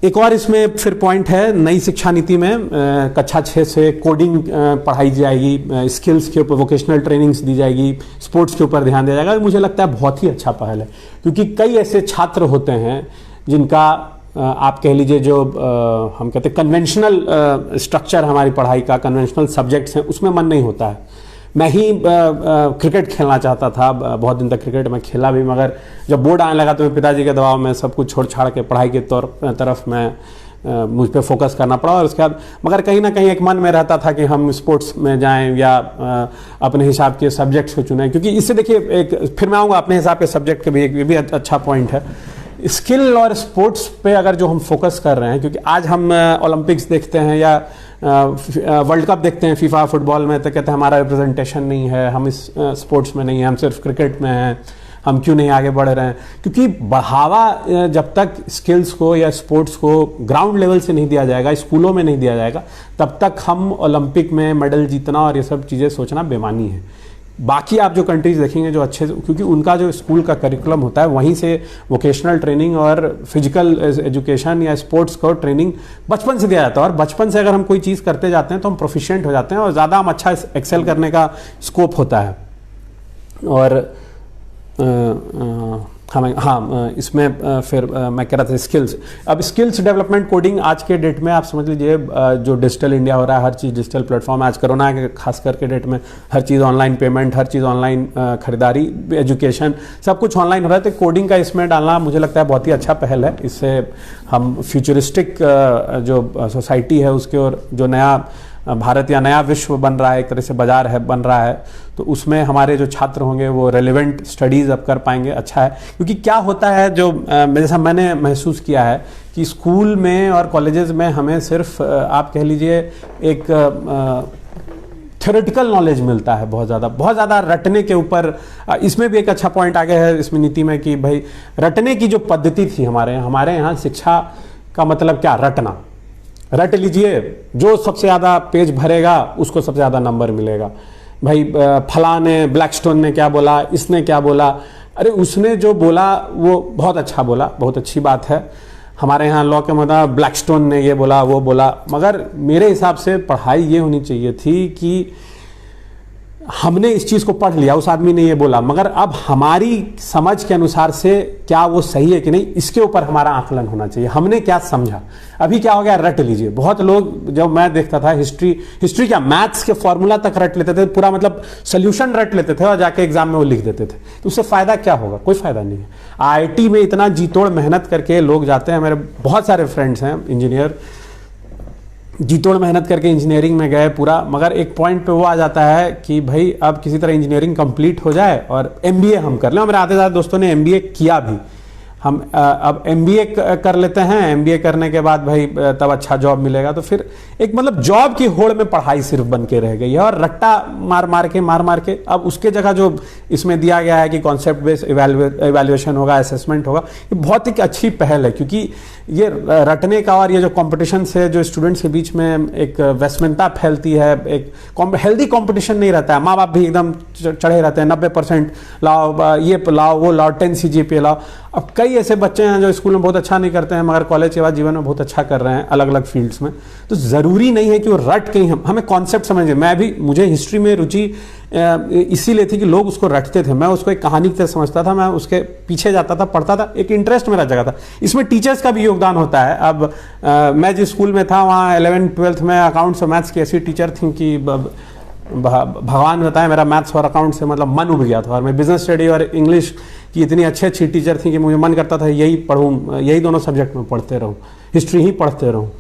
एक और इसमें फिर पॉइंट है, नई शिक्षा नीति में कक्षा 6 से कोडिंग पढ़ाई जाएगी, स्किल्स के ऊपर वोकेशनल ट्रेनिंग्स दी जाएगी, स्पोर्ट्स के ऊपर ध्यान दिया जाएगा। मुझे लगता है बहुत ही अच्छा पहल है, क्योंकि कई ऐसे छात्र होते हैं जिनका आप कह लीजिए जो हम कहते हैं कन्वेंशनल स्ट्रक्चर हमारी पढ़ाई का, कन्वेंशनल सब्जेक्ट्स हैं, उसमें मन नहीं होता है। मैं ही क्रिकेट खेलना चाहता था, बहुत दिन तक क्रिकेट मैं खेला भी, मगर जब बोर्ड आने लगा तो मेरे पिताजी के दबाव में सब कुछ छोड़ छाड़ के पढ़ाई के तरफ मैं मुझ पे फोकस करना पड़ा। और उसके बाद मगर कहीं ना कहीं एक मन में रहता था कि हम स्पोर्ट्स में जाएं या अपने हिसाब के सब्जेक्ट्स को चुनें, क्योंकि इससे देखिए एक फिर मैं आऊँगा अपने हिसाब के सब्जेक्ट के भी, एक भी अच्छा पॉइंट है। स्किल और स्पोर्ट्स पे अगर जो हम फोकस कर रहे हैं, क्योंकि आज हम ओलंपिक्स देखते हैं या वर्ल्ड कप देखते हैं फीफा फुटबॉल में, तो कहते हैं हमारा रिप्रेजेंटेशन नहीं है, हम इस स्पोर्ट्स में नहीं है, हम सिर्फ क्रिकेट में हैं, हम क्यों नहीं आगे बढ़ रहे हैं। क्योंकि बढ़ावा जब तक स्किल्स को या स्पोर्ट्स को ग्राउंड लेवल से नहीं दिया जाएगा, स्कूलों में नहीं दिया जाएगा, तब तक हम ओलंपिक में मेडल जीतना और ये सब चीज़ें सोचना बेमानी है। बाकी आप जो कंट्रीज देखेंगे जो अच्छे, क्योंकि उनका जो स्कूल का करिकुलम होता है वहीं से वोकेशनल ट्रेनिंग और फिजिकल एजुकेशन या स्पोर्ट्स को ट्रेनिंग बचपन से दिया जाता है, और बचपन से अगर हम कोई चीज़ करते जाते हैं तो हम प्रोफिशिएंट हो जाते हैं और ज़्यादा हम अच्छा एक्सेल करने का स्कोप होता है। और इसमें फिर मैं कह रहा था स्किल्स। अब स्किल्स डेवलपमेंट कोडिंग आज के डेट में आप समझ लीजिए जो डिजिटल इंडिया हो रहा है, हर चीज़ डिजिटल प्लेटफॉर्म, आज कोरोना के खास करके डेट में हर चीज़ ऑनलाइन पेमेंट, हर चीज़ ऑनलाइन खरीदारी, एजुकेशन, सब कुछ ऑनलाइन हो रहा है। तो कोडिंग का इसमें डालना मुझे लगता है बहुत ही अच्छा पहल है। इससे हम फ्यूचरिस्टिक जो सोसाइटी है उसके और जो नया भारत या नया विश्व बन रहा है, एक तरह से बाजार है बन रहा है, तो उसमें हमारे जो छात्र होंगे वो रेलेवेंट स्टडीज़ अब कर पाएंगे। अच्छा है, क्योंकि क्या होता है जो जैसा मैंने महसूस किया है कि स्कूल में और कॉलेजेस में हमें सिर्फ आप कह लीजिए एक थ्योरेटिकल नॉलेज मिलता है, बहुत ज़्यादा रटने के ऊपर। इसमें भी एक अच्छा पॉइंट आ गया है इसमें नीति में कि भाई रटने की जो पद्धति थी हमारे यहाँ शिक्षा का मतलब क्या, रटना, रट लीजिए, जो सबसे ज़्यादा पेज भरेगा उसको सबसे ज़्यादा नंबर मिलेगा। भाई फला ने, ब्लैकस्टोन ने क्या बोला, इसने क्या बोला, अरे उसने जो बोला वो बहुत अच्छा बोला, बहुत अच्छी बात है। हमारे यहाँ लॉ के मतलब ब्लैकस्टोन ने ये बोला वो बोला, मगर मेरे हिसाब से पढ़ाई ये होनी चाहिए थी कि हमने इस चीज़ को पढ़ लिया, उस आदमी ने ये बोला, मगर अब हमारी समझ के अनुसार से क्या वो सही है कि नहीं, इसके ऊपर हमारा आकलन होना चाहिए, हमने क्या समझा। अभी क्या हो गया, रट लीजिए। बहुत लोग, जब मैं देखता था हिस्ट्री क्या, मैथ्स के फॉर्मूला तक रट लेते थे, पूरा मतलब सोल्यूशन रट लेते थे और जाके एग्जाम में वो लिख देते थे। तो उससे फ़ायदा क्या होगा, कोई फ़ायदा नहीं है। IIT में इतना जी तोड़ मेहनत करके लोग जाते हैं, मेरे बहुत सारे फ्रेंड्स हैं इंजीनियर, जी तोड़ मेहनत करके इंजीनियरिंग में गए पूरा, मगर एक पॉइंट पे वो आ जाता है कि भाई अब किसी तरह इंजीनियरिंग कंप्लीट हो जाए और MBA हम कर लें। और मेरे आधे ज़्यादा दोस्तों ने MBA किया भी। हम अब MBA कर लेते हैं, MBA करने के बाद भाई तब अच्छा जॉब मिलेगा, तो फिर एक मतलब जॉब की होड़ में पढ़ाई सिर्फ बन के रह गई है और रट्टा मार मार के अब उसके जगह जो इसमें दिया गया है कि कॉन्सेप्ट बेस्ड इवैल्यूएशन होगा, असेसमेंट होगा, ये बहुत ही अच्छी पहल है। क्योंकि ये रटने का और ये जो कंपटीशन से जो स्टूडेंट्स के बीच में एक वैस्मनता फैलती है, एक हेल्दी कंपटीशन नहीं रहता है। माँ बाप भी एकदम चढ़े रहते हैं, 90% लाओ, ये लाओ, वो लाओ, 10 CGPA लाओ। अब कई ऐसे बच्चे हैं जो स्कूल में बहुत अच्छा नहीं करते हैं मगर कॉलेज के बाद जीवन में बहुत अच्छा कर रहे हैं अलग अलग फील्ड्स में। तो ज़रूरी नहीं है कि वो रट के ही हमें कॉन्सेप्ट समझे। मुझे हिस्ट्री में रुचि इसीलिए थी कि लोग उसको रटते थे, मैं उसको एक कहानी की तरह समझता था, मैं उसके पीछे जाता था, पढ़ता था, एक इंटरेस्ट मेरा जगह था। इसमें टीचर्स का भी योगदान होता है। अब मैं जिस स्कूल में था वहाँ 11th-12th में अकाउंट्स और मैथ्स की ऐसी टीचर थी कि भगवान बताए मेरा मैथ्स और अकाउंट से मतलब मन उड़ गया था। और मैं बिजनेस स्टडी और इंग्लिश की इतनी अच्छी टीचर थी कि मुझे मन करता था यही पढ़ूँ, यही दोनों सब्जेक्ट में पढ़ते रहूँ, हिस्ट्री ही पढ़ते रहूँ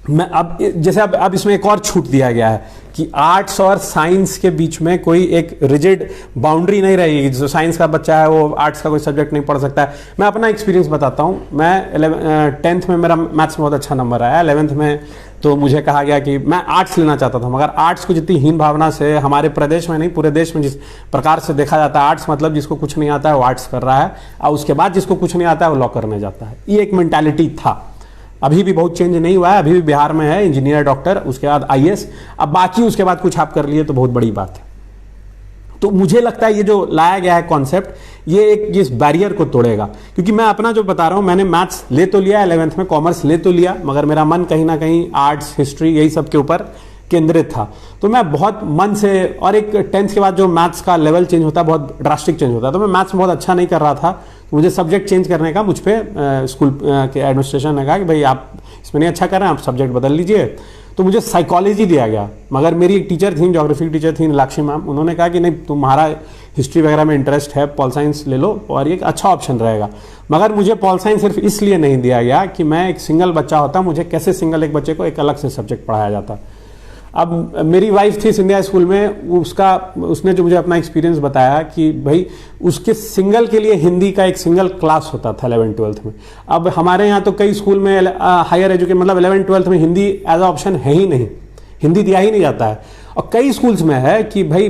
मैं। अब जैसे अब इसमें एक और छूट दिया गया है कि आर्ट्स और साइंस के बीच में कोई एक रिजिड बाउंड्री नहीं रहेगी। जो साइंस का बच्चा है वो आर्ट्स का कोई सब्जेक्ट नहीं पढ़ सकता है। मैं अपना एक्सपीरियंस बताता हूँ। मैं 10th में मेरा मैथ्स में बहुत अच्छा नंबर आया, 11th में तो मुझे कहा गया कि मैं आर्ट्स लेना चाहता था, मगर आर्ट्स को जितनी हीन भावना से हमारे प्रदेश में नहीं पूरे देश में जिस प्रकार से देखा जाता है, आर्ट्स मतलब जिसको कुछ नहीं आता है वो आर्ट्स कर रहा है और उसके बाद जिसको कुछ नहीं आता है वो लॉ करने जाता है। ये एक मेंटालिटी था। अभी भी बहुत चेंज नहीं हुआ है, अभी भी बिहार में है इंजीनियर, डॉक्टर, उसके बाद IAS, अब बाकी उसके बाद कुछ आप कर लिए तो बहुत बड़ी बात है। तो मुझे लगता है ये जो लाया गया है कॉन्सेप्ट, ये एक इस बैरियर को तोड़ेगा। क्योंकि मैं अपना जो बता रहा हूँ, मैंने मैथ्स ले तो लिया 11th में, कॉमर्स ले तो लिया, मगर मेरा मन कहीं ना कहीं आर्ट्स, हिस्ट्री यही सब के ऊपर केंद्रित था। तो मैं बहुत मन से, और एक 10th के बाद जो मैथ्स का लेवल चेंज होता है बहुत ड्रास्टिक चेंज होता है, तो मैं मैथ्स में बहुत अच्छा नहीं कर रहा था। मुझे सब्जेक्ट चेंज करने का मुझ पर स्कूल के एडमिनिस्ट्रेशन ने कहा कि भाई आप इसमें नहीं अच्छा कर रहे हैं, आप सब्जेक्ट बदल लीजिए। तो मुझे साइकोलॉजी दिया गया, मगर मेरी एक टीचर थी, ज्योग्राफी की टीचर थी नीलाक्षी मैम, उन्होंने कहा कि नहीं तुम्हारा हिस्ट्री वगैरह में इंटरेस्ट है, पॉल साइंस ले लो और ये एक अच्छा ऑप्शन रहेगा। मगर मुझे पॉल साइंस सिर्फ इसलिए नहीं दिया गया कि मैं एक सिंगल बच्चा होता, मुझे कैसे सिंगल एक बच्चे को एक अलग से सब्जेक्ट पढ़ाया जाता। अब मेरी वाइफ थी सिंधिया स्कूल में, उसने जो मुझे अपना एक्सपीरियंस बताया कि भाई उसके सिंगल के लिए हिंदी का एक सिंगल क्लास होता था 11th-12th में। अब हमारे यहाँ तो कई स्कूल में हायर एजुकेशन मतलब 11th-12th में हिंदी एज अ ऑप्शन है ही नहीं, हिंदी दिया ही नहीं जाता है। और कई स्कूल्स में है कि भाई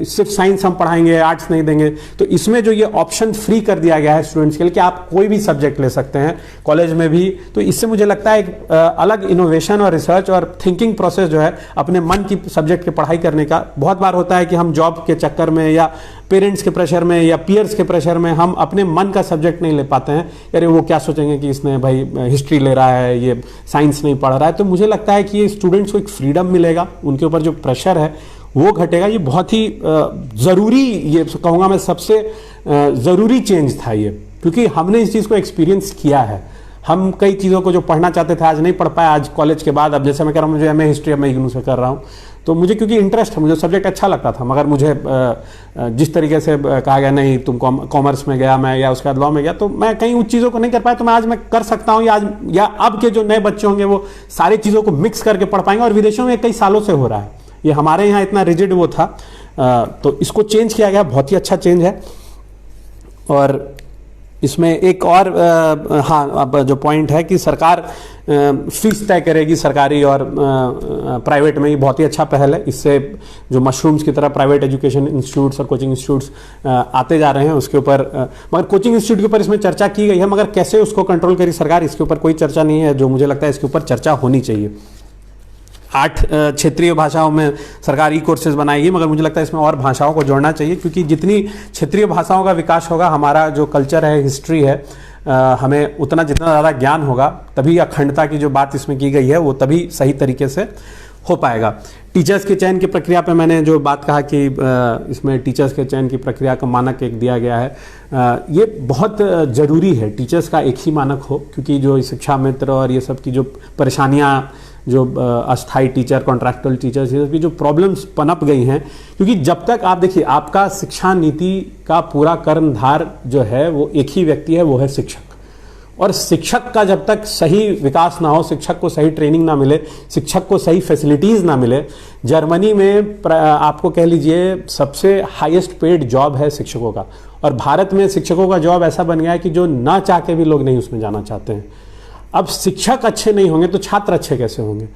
सिर्फ साइंस हम पढ़ाएंगे, आर्ट्स नहीं देंगे। तो इसमें जो ये ऑप्शन फ्री कर दिया गया है स्टूडेंट्स के लिए कि आप कोई भी सब्जेक्ट ले सकते हैं कॉलेज में भी, तो इससे मुझे लगता है एक अलग इनोवेशन और रिसर्च और थिंकिंग प्रोसेस जो है अपने मन की सब्जेक्ट की पढ़ाई करने का। बहुत बार होता है कि हम जॉब के चक्कर में या पेरेंट्स के प्रेशर में या पीयर्स के प्रेशर में हम अपने मन का सब्जेक्ट नहीं ले पाते हैं, अरे वो क्या सोचेंगे कि इसने भाई हिस्ट्री ले रहा है, ये साइंस नहीं पढ़ रहा है। तो मुझे लगता है कि ये स्टूडेंट्स को एक फ्रीडम मिलेगा, उनके ऊपर जो प्रेशर है वो घटेगा। ये बहुत ही ज़रूरी, ये कहूँगा मैं सबसे ज़रूरी चेंज था ये, क्योंकि हमने इस चीज़ को एक्सपीरियंस किया है। हम कई चीज़ों को जो पढ़ना चाहते थे आज नहीं पढ़ पाए, आज कॉलेज के बाद। अब जैसे मैं कह रहा हूँ मुझे एमए हिस्ट्री अब मैं इग्नू से कर रहा हूँ, तो मुझे क्योंकि इंटरेस्ट है, मुझे सब्जेक्ट अच्छा लगता था, मगर मुझे जिस तरीके से कहा गया नहीं तुम कॉमर्स में गया मैं या उसके बाद लॉ में गया, तो मैं कहीं उस चीज़ों को नहीं कर पाया। तो मैं आज मैं कर सकता हूँ या अब के जो नए बच्चे होंगे वो सारी चीज़ों को मिक्स करके पढ़ पाएंगे। और विदेशों में कई सालों से हो रहा है ये, हमारे यहाँ इतना रिजिड वो था, तो इसको चेंज किया गया, बहुत ही अच्छा चेंज है। और इसमें एक और हाँ, अब जो पॉइंट है कि सरकार फीस तय करेगी सरकारी और प्राइवेट में, ये बहुत ही अच्छा पहल है। इससे जो मशरूम्स की तरह प्राइवेट एजुकेशन इंस्टीट्यूट्स और कोचिंग इंस्टीट्यूट्स आते जा रहे हैं उसके ऊपर, मगर कोचिंग इंस्टीट्यूट के ऊपर इसमें चर्चा की गई है, मगर कैसे उसको कंट्रोल करी सरकार इसके ऊपर कोई चर्चा नहीं है, जो मुझे लगता है इसके ऊपर चर्चा होनी चाहिए। 8 क्षेत्रीय भाषाओं में सरकारी कोर्सेज बनाएगी, मगर मुझे लगता है इसमें और भाषाओं को जोड़ना चाहिए, क्योंकि जितनी क्षेत्रीय भाषाओं का विकास होगा, हमारा जो कल्चर है, हिस्ट्री है, हमें उतना जितना ज़्यादा ज्ञान होगा, तभी अखंडता की जो बात इसमें की गई है वो तभी सही तरीके से हो पाएगा। टीचर्स के चयन की प्रक्रिया पे मैंने जो बात कहा कि इसमें टीचर्स के चयन की प्रक्रिया का मानक एक दिया गया है, ये बहुत ज़रूरी है टीचर्स का एक ही मानक हो, क्योंकि जो शिक्षा मित्र और ये सब की जो परेशानियाँ, जो अस्थाई टीचर, कॉन्ट्रैक्चुअल टीचर्स, ये सब की जो प्रॉब्लम्स पनप गई हैं, क्योंकि जब तक आप देखिए आपका शिक्षा नीति का पूरा कर्णधार जो है वो एक ही व्यक्ति है, वो है शिक्षक। और शिक्षक का जब तक सही विकास ना हो, शिक्षक को सही ट्रेनिंग ना मिले, शिक्षक को सही फैसिलिटीज़ ना मिले, जर्मनी में आपको कह लीजिए सबसे हाईएस्ट पेड जॉब है शिक्षकों का, और भारत में शिक्षकों का जॉब ऐसा बन गया है कि जो ना चाह के भी लोग नहीं उसमें जाना चाहते हैं। अब शिक्षक अच्छे नहीं होंगे तो छात्र अच्छे कैसे होंगे?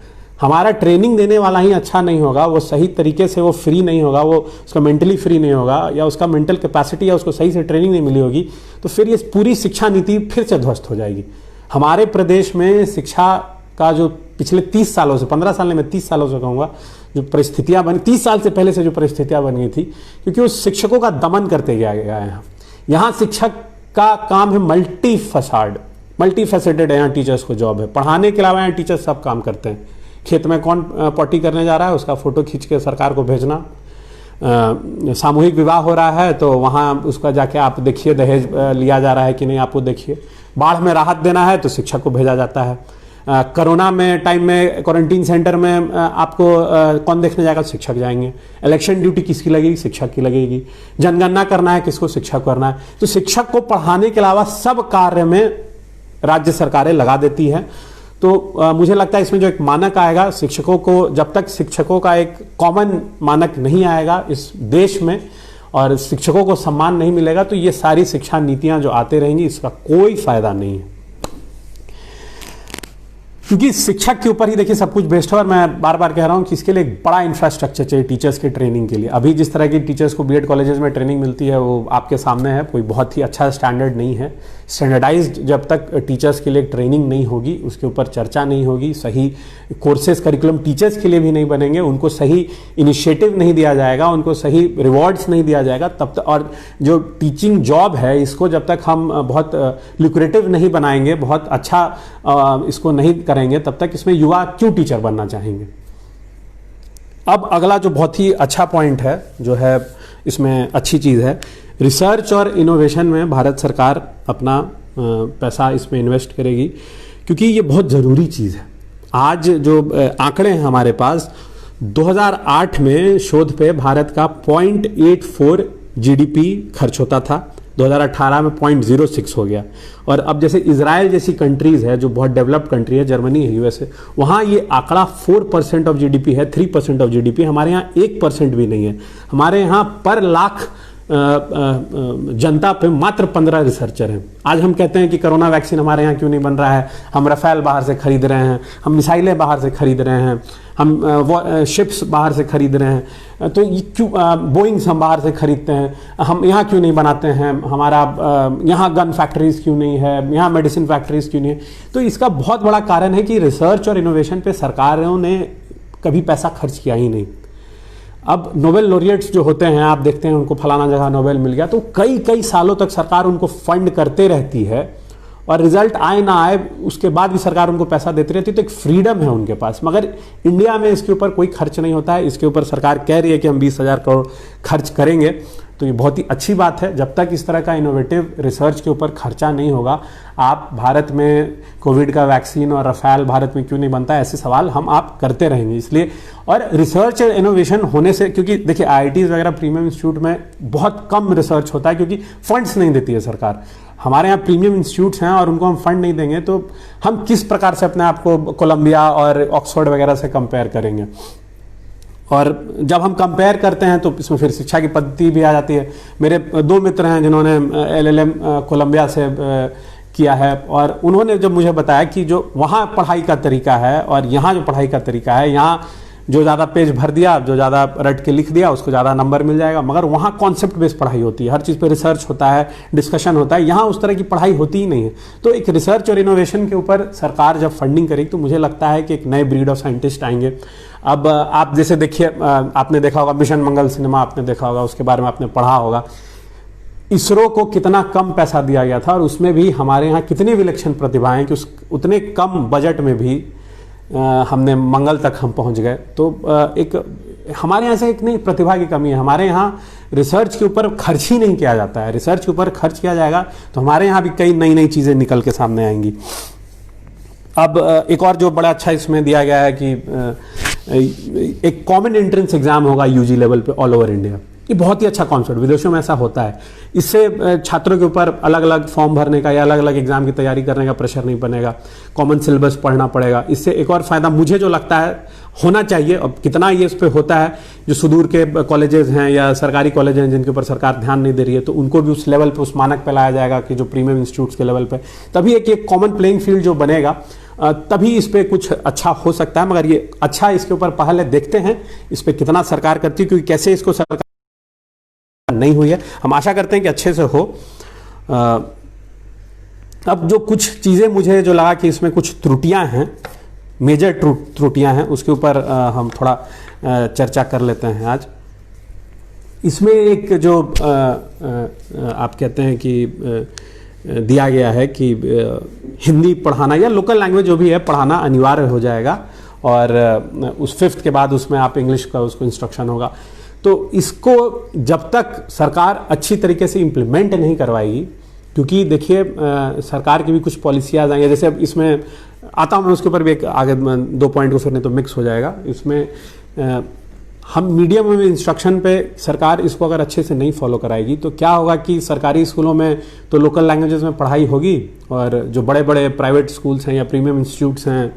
हमारा ट्रेनिंग देने वाला ही अच्छा नहीं होगा, वो सही तरीके से वो फ्री नहीं होगा, वो उसका मेंटली फ्री नहीं होगा, या उसका मेंटल कैपेसिटी या उसको सही से ट्रेनिंग नहीं मिली होगी, तो फिर ये पूरी शिक्षा नीति फिर से ध्वस्त हो जाएगी। हमारे प्रदेश में शिक्षा का जो पिछले 30 सालों से, 15 साल में 30 सालों से कहूँगा, जो परिस्थितियाँ बनी, 30 साल से पहले से जो परिस्थितियाँ बन गई थी, क्योंकि उस शिक्षकों का दमन करते गया है। यहाँ शिक्षक का काम है मल्टी फैसेटेड है, यहाँ टीचर्स को जॉब है, पढ़ाने के अलावा यहाँ टीचर्स सब काम करते हैं। खेत में कौन पॉटी करने जा रहा है उसका फोटो खींच के सरकार को भेजना, सामूहिक विवाह हो रहा है तो वहाँ उसका जाके आप देखिए दहेज लिया जा रहा है कि नहीं, आप वो देखिए। बाढ़ में राहत देना है तो शिक्षक को भेजा जाता है। कोरोना में टाइम में क्वारंटीन सेंटर में आपको कौन देखने जाएगा? शिक्षक जाएंगे। इलेक्शन ड्यूटी किसकी लगेगी? शिक्षक की लगेगी। जनगणना करना है किसको? शिक्षक करना है। तो शिक्षक को पढ़ाने के अलावा सब कार्य में राज्य सरकारें लगा देती हैं। तो मुझे लगता है इसमें जो एक मानक आएगा शिक्षकों को, जब तक शिक्षकों का एक कॉमन मानक नहीं आएगा इस देश में और शिक्षकों को सम्मान नहीं मिलेगा, तो ये सारी शिक्षा नीतियां जो आते रहेंगी इसका कोई फायदा नहीं है। क्योंकि शिक्षक के ऊपर ही देखिए सब कुछ बेस्ड है, और मैं बार बार कह रहा हूँ कि इसके लिए एक बड़ा इंफ्रास्ट्रक्चर चाहिए टीचर्स के ट्रेनिंग के लिए। अभी जिस तरह की टीचर्स को बीएड कॉलेजेस में ट्रेनिंग मिलती है वो आपके सामने है, कोई बहुत ही अच्छा स्टैंडर्ड नहीं है। स्टैंडर्डाइज्ड जब तक टीचर्स के लिए ट्रेनिंग नहीं होगी, उसके ऊपर चर्चा नहीं होगी, सही कोर्सेज करिकुलम टीचर्स के लिए भी नहीं बनेंगे, उनको सही इनिशिएटिव नहीं दिया जाएगा, उनको सही रिवॉर्ड्स नहीं दिया जाएगा, तब तक, और जो टीचिंग जॉब है इसको जब तक हम बहुत लुक्रेटिव नहीं बनाएंगे, बहुत अच्छा इसको नहीं करेंगे, तब तक इसमें युवा क्यों टीचर बनना चाहेंगे। अब अगला जो बहुत ही अच्छा पॉइंट है, जो है इसमें अच्छी चीज़ है, रिसर्च और इनोवेशन में भारत सरकार अपना पैसा इसमें इन्वेस्ट करेगी, क्योंकि ये बहुत ज़रूरी चीज़ है। आज जो आंकड़े हैं हमारे पास, 2008 में शोध पे भारत का 0.84 जीडीपी खर्च होता था, 2018 में 0.06 हो गया। और अब जैसे इजराइल जैसी कंट्रीज़ है जो बहुत डेवलप्ड कंट्री है, जर्मनी है, यूएसए, वहाँ ये आंकड़ा 4% ऑफ जीडीपी है, 3% ऑफ जीडीपी। हमारे यहाँ 1% भी नहीं है। हमारे यहाँ पर लाख जनता पे मात्र 15 रिसर्चर हैं। आज हम कहते हैं कि कोरोना वैक्सीन हमारे यहाँ क्यों नहीं बन रहा है, हम रफेल बाहर से खरीद रहे हैं, हम मिसाइलें बाहर से खरीद रहे हैं, हम वो शिप्स बाहर से खरीद रहे हैं, तो ये क्यों बोइंग्स हम बाहर से खरीदते हैं, हम यहाँ क्यों नहीं बनाते हैं, हमारा यहाँ गन फैक्ट्रीज क्यों नहीं है, यहाँ मेडिसिन फैक्ट्रीज क्यों नहीं है। तो इसका बहुत बड़ा कारण है कि रिसर्च और इनोवेशन पे सरकारों ने कभी पैसा खर्च किया ही नहीं। अब नोबेल लॉरिएट्स जो होते हैं, आप देखते हैं उनको फलाना जगह नोबेल मिल गया, तो कई कई सालों तक सरकार उनको फंड करते रहती है और रिजल्ट आए ना आए उसके बाद भी सरकार उनको पैसा देती रहती है। तो एक फ्रीडम है उनके पास, मगर इंडिया में इसके ऊपर कोई खर्च नहीं होता है। इसके ऊपर सरकार कह रही है कि हम 20,000 करोड़ खर्च करेंगे, तो ये बहुत ही अच्छी बात है। जब तक इस तरह का इनोवेटिव रिसर्च के ऊपर खर्चा नहीं होगा, आप भारत में कोविड का वैक्सीन और रफेल भारत में क्यों नहीं बनता है, ऐसे सवाल हम आप करते रहेंगे। इसलिए और रिसर्च और इनोवेशन होने से, क्योंकि देखिए IITs वगैरह प्रीमियम इंस्टीट्यूट में बहुत कम रिसर्च होता है क्योंकि फंड्स नहीं देती है सरकार। हमारे यहाँ प्रीमियम इंस्टीट्यूट्स हैं और उनको हम फंड नहीं देंगे तो हम किस प्रकार से अपने आप को कोलंबिया और ऑक्सफोर्ड वगैरह से कंपेयर करेंगे। और जब हम कंपेयर करते हैं तो इसमें फिर शिक्षा की पद्धति भी आ जाती है। मेरे 2 मित्र हैं जिन्होंने LLM कोलंबिया से किया है, और उन्होंने जब मुझे बताया कि जो वहाँ पढ़ाई का तरीका है और यहाँ जो पढ़ाई का तरीका है, यहाँ जो ज़्यादा पेज भर दिया, जो ज़्यादा रट के लिख दिया, उसको ज़्यादा नंबर मिल जाएगा, मगर वहाँ कॉन्सेप्ट बेस्ड पढ़ाई होती है, हर चीज़ पे रिसर्च होता है, डिस्कशन होता है। यहाँ उस तरह की पढ़ाई होती ही नहीं है। तो एक रिसर्च और इनोवेशन के ऊपर सरकार जब फंडिंग करेगी तो मुझे लगता है कि एक नए ब्रीड ऑफ साइंटिस्ट आएंगे। अब आप जैसे देखिए, आपने देखा होगा मिशन मंगल सिनेमा, आपने देखा होगा, उसके बारे में आपने पढ़ा होगा, इसरो को कितना कम पैसा दिया गया था और उसमें भी हमारे यहाँ कितनी विलक्षण प्रतिभाएं कि उस उतने कम बजट में भी हमने मंगल तक हम पहुंच गए। तो एक हमारे यहाँ से एक नहीं प्रतिभा की कमी है। हमारे यहाँ रिसर्च के ऊपर खर्च ही नहीं किया जाता है। रिसर्च के ऊपर खर्च किया जाएगा तो हमारे यहाँ भी कई नई नई चीज़ें निकल के सामने आएंगी। अब एक और जो बड़ा अच्छा इसमें दिया गया है कि एक कॉमन एंट्रेंस एग्जाम होगा यूजी लेवल पे ऑल ओवर इंडिया। ये बहुत ही अच्छा कॉन्सेप्ट, विदेशों में ऐसा होता है। इससे छात्रों के ऊपर अलग अलग फॉर्म भरने का या अलग अलग एग्जाम की तैयारी करने का प्रेशर नहीं बनेगा, कॉमन सिलेबस पढ़ना पड़ेगा। इससे एक और फायदा मुझे जो लगता है होना चाहिए, अब कितना ये इस पर होता है, जो सुदूर के कॉलेजेस हैं या सरकारी कॉलेज हैं जिनके ऊपर सरकार ध्यान नहीं दे रही है, तो उनको भी उस लेवल पे, उस मानक पे लाया जाएगा कि जो प्रीमियम इंस्टीट्यूट्स के लेवल पे, तभी एक कॉमन प्लेइंग फील्ड जो बनेगा, तभी इस पे कुछ अच्छा हो सकता है। मगर ये अच्छा, इसके ऊपर पहले देखते हैं इस पे कितना सरकार करती है, क्योंकि कैसे इसको सरकार नहीं हुई है। हम आशा करते हैं कि अच्छे से हो। अब जो कुछ चीज़ें मुझे जो लगा कि इसमें कुछ त्रुटियां हैं, मेजर त्रुटियां हैं, उसके ऊपर हम थोड़ा चर्चा कर लेते हैं आज। इसमें एक जो आप कहते हैं कि दिया गया है कि हिंदी पढ़ाना या लोकल लैंग्वेज जो भी है पढ़ाना अनिवार्य हो जाएगा, और उस 5th के बाद उसमें आप इंग्लिश का उसको इंस्ट्रक्शन होगा। तो इसको जब तक सरकार अच्छी तरीके से इम्प्लीमेंट नहीं करवाएगी, क्योंकि देखिए सरकार की भी कुछ पॉलिसियाज आएंगे, जैसे अब इसमें आता हूँ मैं उसके ऊपर भी एक आगे 2 पॉइंट को, फिर नहीं तो मिक्स हो जाएगा। इसमें हम मीडियम में इंस्ट्रक्शन पे सरकार इसको अगर अच्छे से नहीं फॉलो कराएगी तो क्या होगा कि सरकारी स्कूलों में तो लोकल लैंग्वेजेस में पढ़ाई होगी, और जो बड़े बड़े प्राइवेट स्कूल्स हैं या प्रीमियम इंस्टीट्यूट्स हैं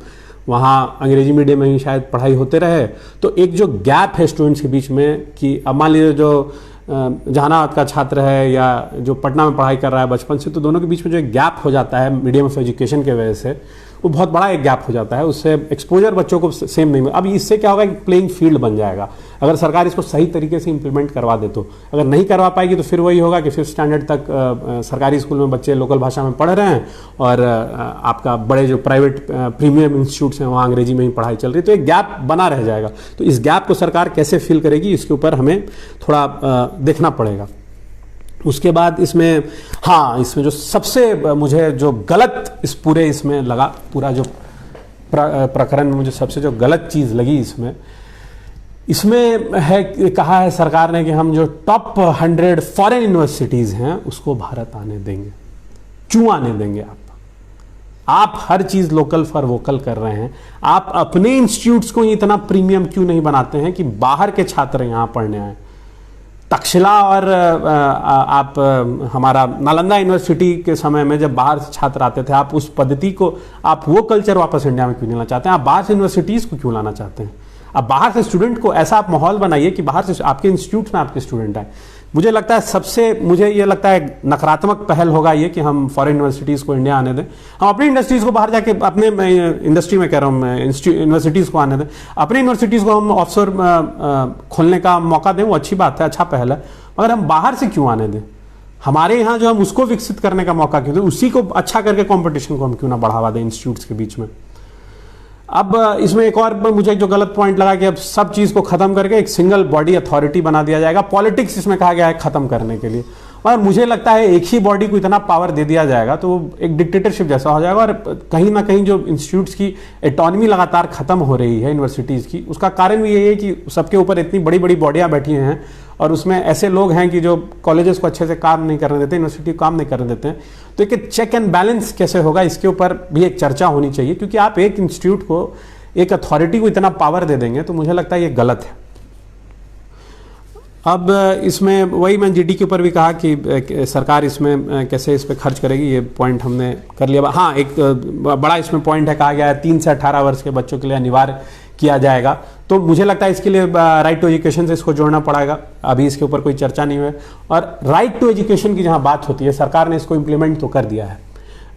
वहाँ अंग्रेजी मीडियम में ही शायद पढ़ाई होते रहे। तो एक जो गैप है स्टूडेंट्स के बीच में, कि अब मान लीजिए जो जहानाबाद का छात्र है या जो पटना में पढ़ाई कर रहा है बचपन से, तो दोनों के बीच में जो एक गैप हो जाता है मीडियम ऑफ एजुकेशन के वजह से, वो बहुत बड़ा एक गैप हो जाता है। उससे एक्सपोजर बच्चों को सेम नहीं मिले। अब इससे क्या होगा कि प्लेइंग फील्ड बन जाएगा अगर सरकार इसको सही तरीके से इंप्लीमेंट करवा दे तो। अगर नहीं करवा पाएगी तो फिर वही होगा कि 5th स्टैंडर्ड तक सरकारी स्कूल में बच्चे लोकल भाषा में पढ़ रहे हैं, और आपका बड़े जो प्राइवेट प्रीमियम इंस्टीट्यूट्स हैं वहाँ अंग्रेजी में ही पढ़ाई चल रही है। तो एक गैप बना रह जाएगा। तो इस गैप को सरकार कैसे फिल करेगी, इसके ऊपर हमें थोड़ा देखना पड़ेगा। उसके बाद इसमें, हाँ, इसमें जो सबसे मुझे जो गलत इस पूरे इसमें लगा, पूरा जो प्रकरण में मुझे सबसे जो गलत चीज़ लगी इसमें है, कहा है सरकार ने कि हम जो टॉप 100 फॉरेन यूनिवर्सिटीज़ हैं उसको भारत आने देंगे। क्यों आने देंगे? आप हर चीज़ लोकल फॉर वोकल कर रहे हैं, आप अपने इंस्टीट्यूट्स को इतना प्रीमियम क्यों नहीं बनाते हैं कि बाहर के छात्र यहाँ पढ़ने आए? तक्षशिला और आप हमारा नालंदा यूनिवर्सिटी के समय में जब बाहर से छात्र आते थे, आप उस पद्धति को, आप वो कल्चर वापस इंडिया में क्यों नहीं लाना चाहते हैं? आप बाहर से यूनिवर्सिटीज़ को क्यों लाना चाहते हैं? अब बाहर से स्टूडेंट को ऐसा आप माहौल बनाइए कि बाहर से आपके इंस्टीट्यूट में आपके स्टूडेंट आए। मुझे लगता है मुझे ये लगता है नकारात्मक पहल होगा ये कि हम फॉरेन यूनिवर्सिटीज़ को इंडिया आने दें, हम अपनी इंडस्ट्रीज़ को बाहर जाके अपने इंडस्ट्री में कह रहा हूँ मैं, यूनिवर्सिटीज़ को आने दें, अपनी यूनिवर्सिटीज़ को हम ऑफशोर खोलने का मौका दें, वो अच्छी बात है, अच्छा पहल है, मगर हम बाहर से क्यों आने दें? हमारे यहाँ जो हम उसको विकसित करने का मौका क्यों दें? उसी को अच्छा करके कॉम्पिटिशन को हम क्यों ना बढ़ावा दें इंस्टीट्यूट्स के बीच में? अब इसमें एक और मुझे जो गलत पॉइंट लगा कि अब सब चीज़ को ख़त्म करके एक सिंगल बॉडी अथॉरिटी बना दिया जाएगा, पॉलिटिक्स इसमें कहा गया है ख़त्म करने के लिए, और मुझे लगता है एक ही बॉडी को इतना पावर दे दिया जाएगा तो एक डिक्टेटरशिप जैसा हो जाएगा। और कहीं ना कहीं जो इंस्टीट्यूट्स की एटॉनमी लगातार ख़त्म हो रही है यूनिवर्सिटीज़ की, उसका कारण भी यही है कि सबके ऊपर इतनी बड़ी बड़ी बॉडियाँ बैठी हैं और उसमें ऐसे लोग हैं कि जो कॉलेजेस को अच्छे से काम नहीं करने देते, यूनिवर्सिटी को काम नहीं करने देते हैं। तो एक चेक एंड बैलेंस कैसे होगा, इसके ऊपर भी एक चर्चा होनी चाहिए, क्योंकि आप एक इंस्टीट्यूट को, एक अथॉरिटी को इतना पावर दे देंगे तो मुझे लगता है ये गलत है। अब इसमें वही मैं जीडी के ऊपर भी कहा कि सरकार इसमें कैसे इस पर खर्च करेगी, ये पॉइंट हमने कर लिया। हाँ, एक बड़ा इसमें पॉइंट है, कहा गया है 3 से 18 वर्ष के बच्चों के लिए अनिवार्य किया जाएगा, तो मुझे लगता है इसके लिए राइट टू एजुकेशन से इसको जोड़ना पड़ेगा। अभी इसके ऊपर कोई चर्चा नहीं हुई, और राइट टू एजुकेशन की जहाँ बात होती है, सरकार ने इसको इम्प्लीमेंट तो कर दिया है,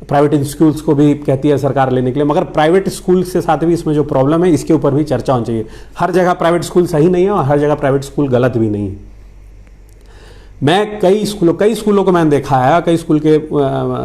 प्राइवेट स्कूल्स को भी कहती है सरकार लेने के लिए, मगर प्राइवेट स्कूल के साथ भी इसमें जो प्रॉब्लम है इसके ऊपर भी चर्चा होनी चाहिए। हर जगह प्राइवेट स्कूल सही नहीं है और हर जगह प्राइवेट स्कूल गलत भी नहीं है। मैं कई स्कूलों को मैंने देखा है, कई स्कूल के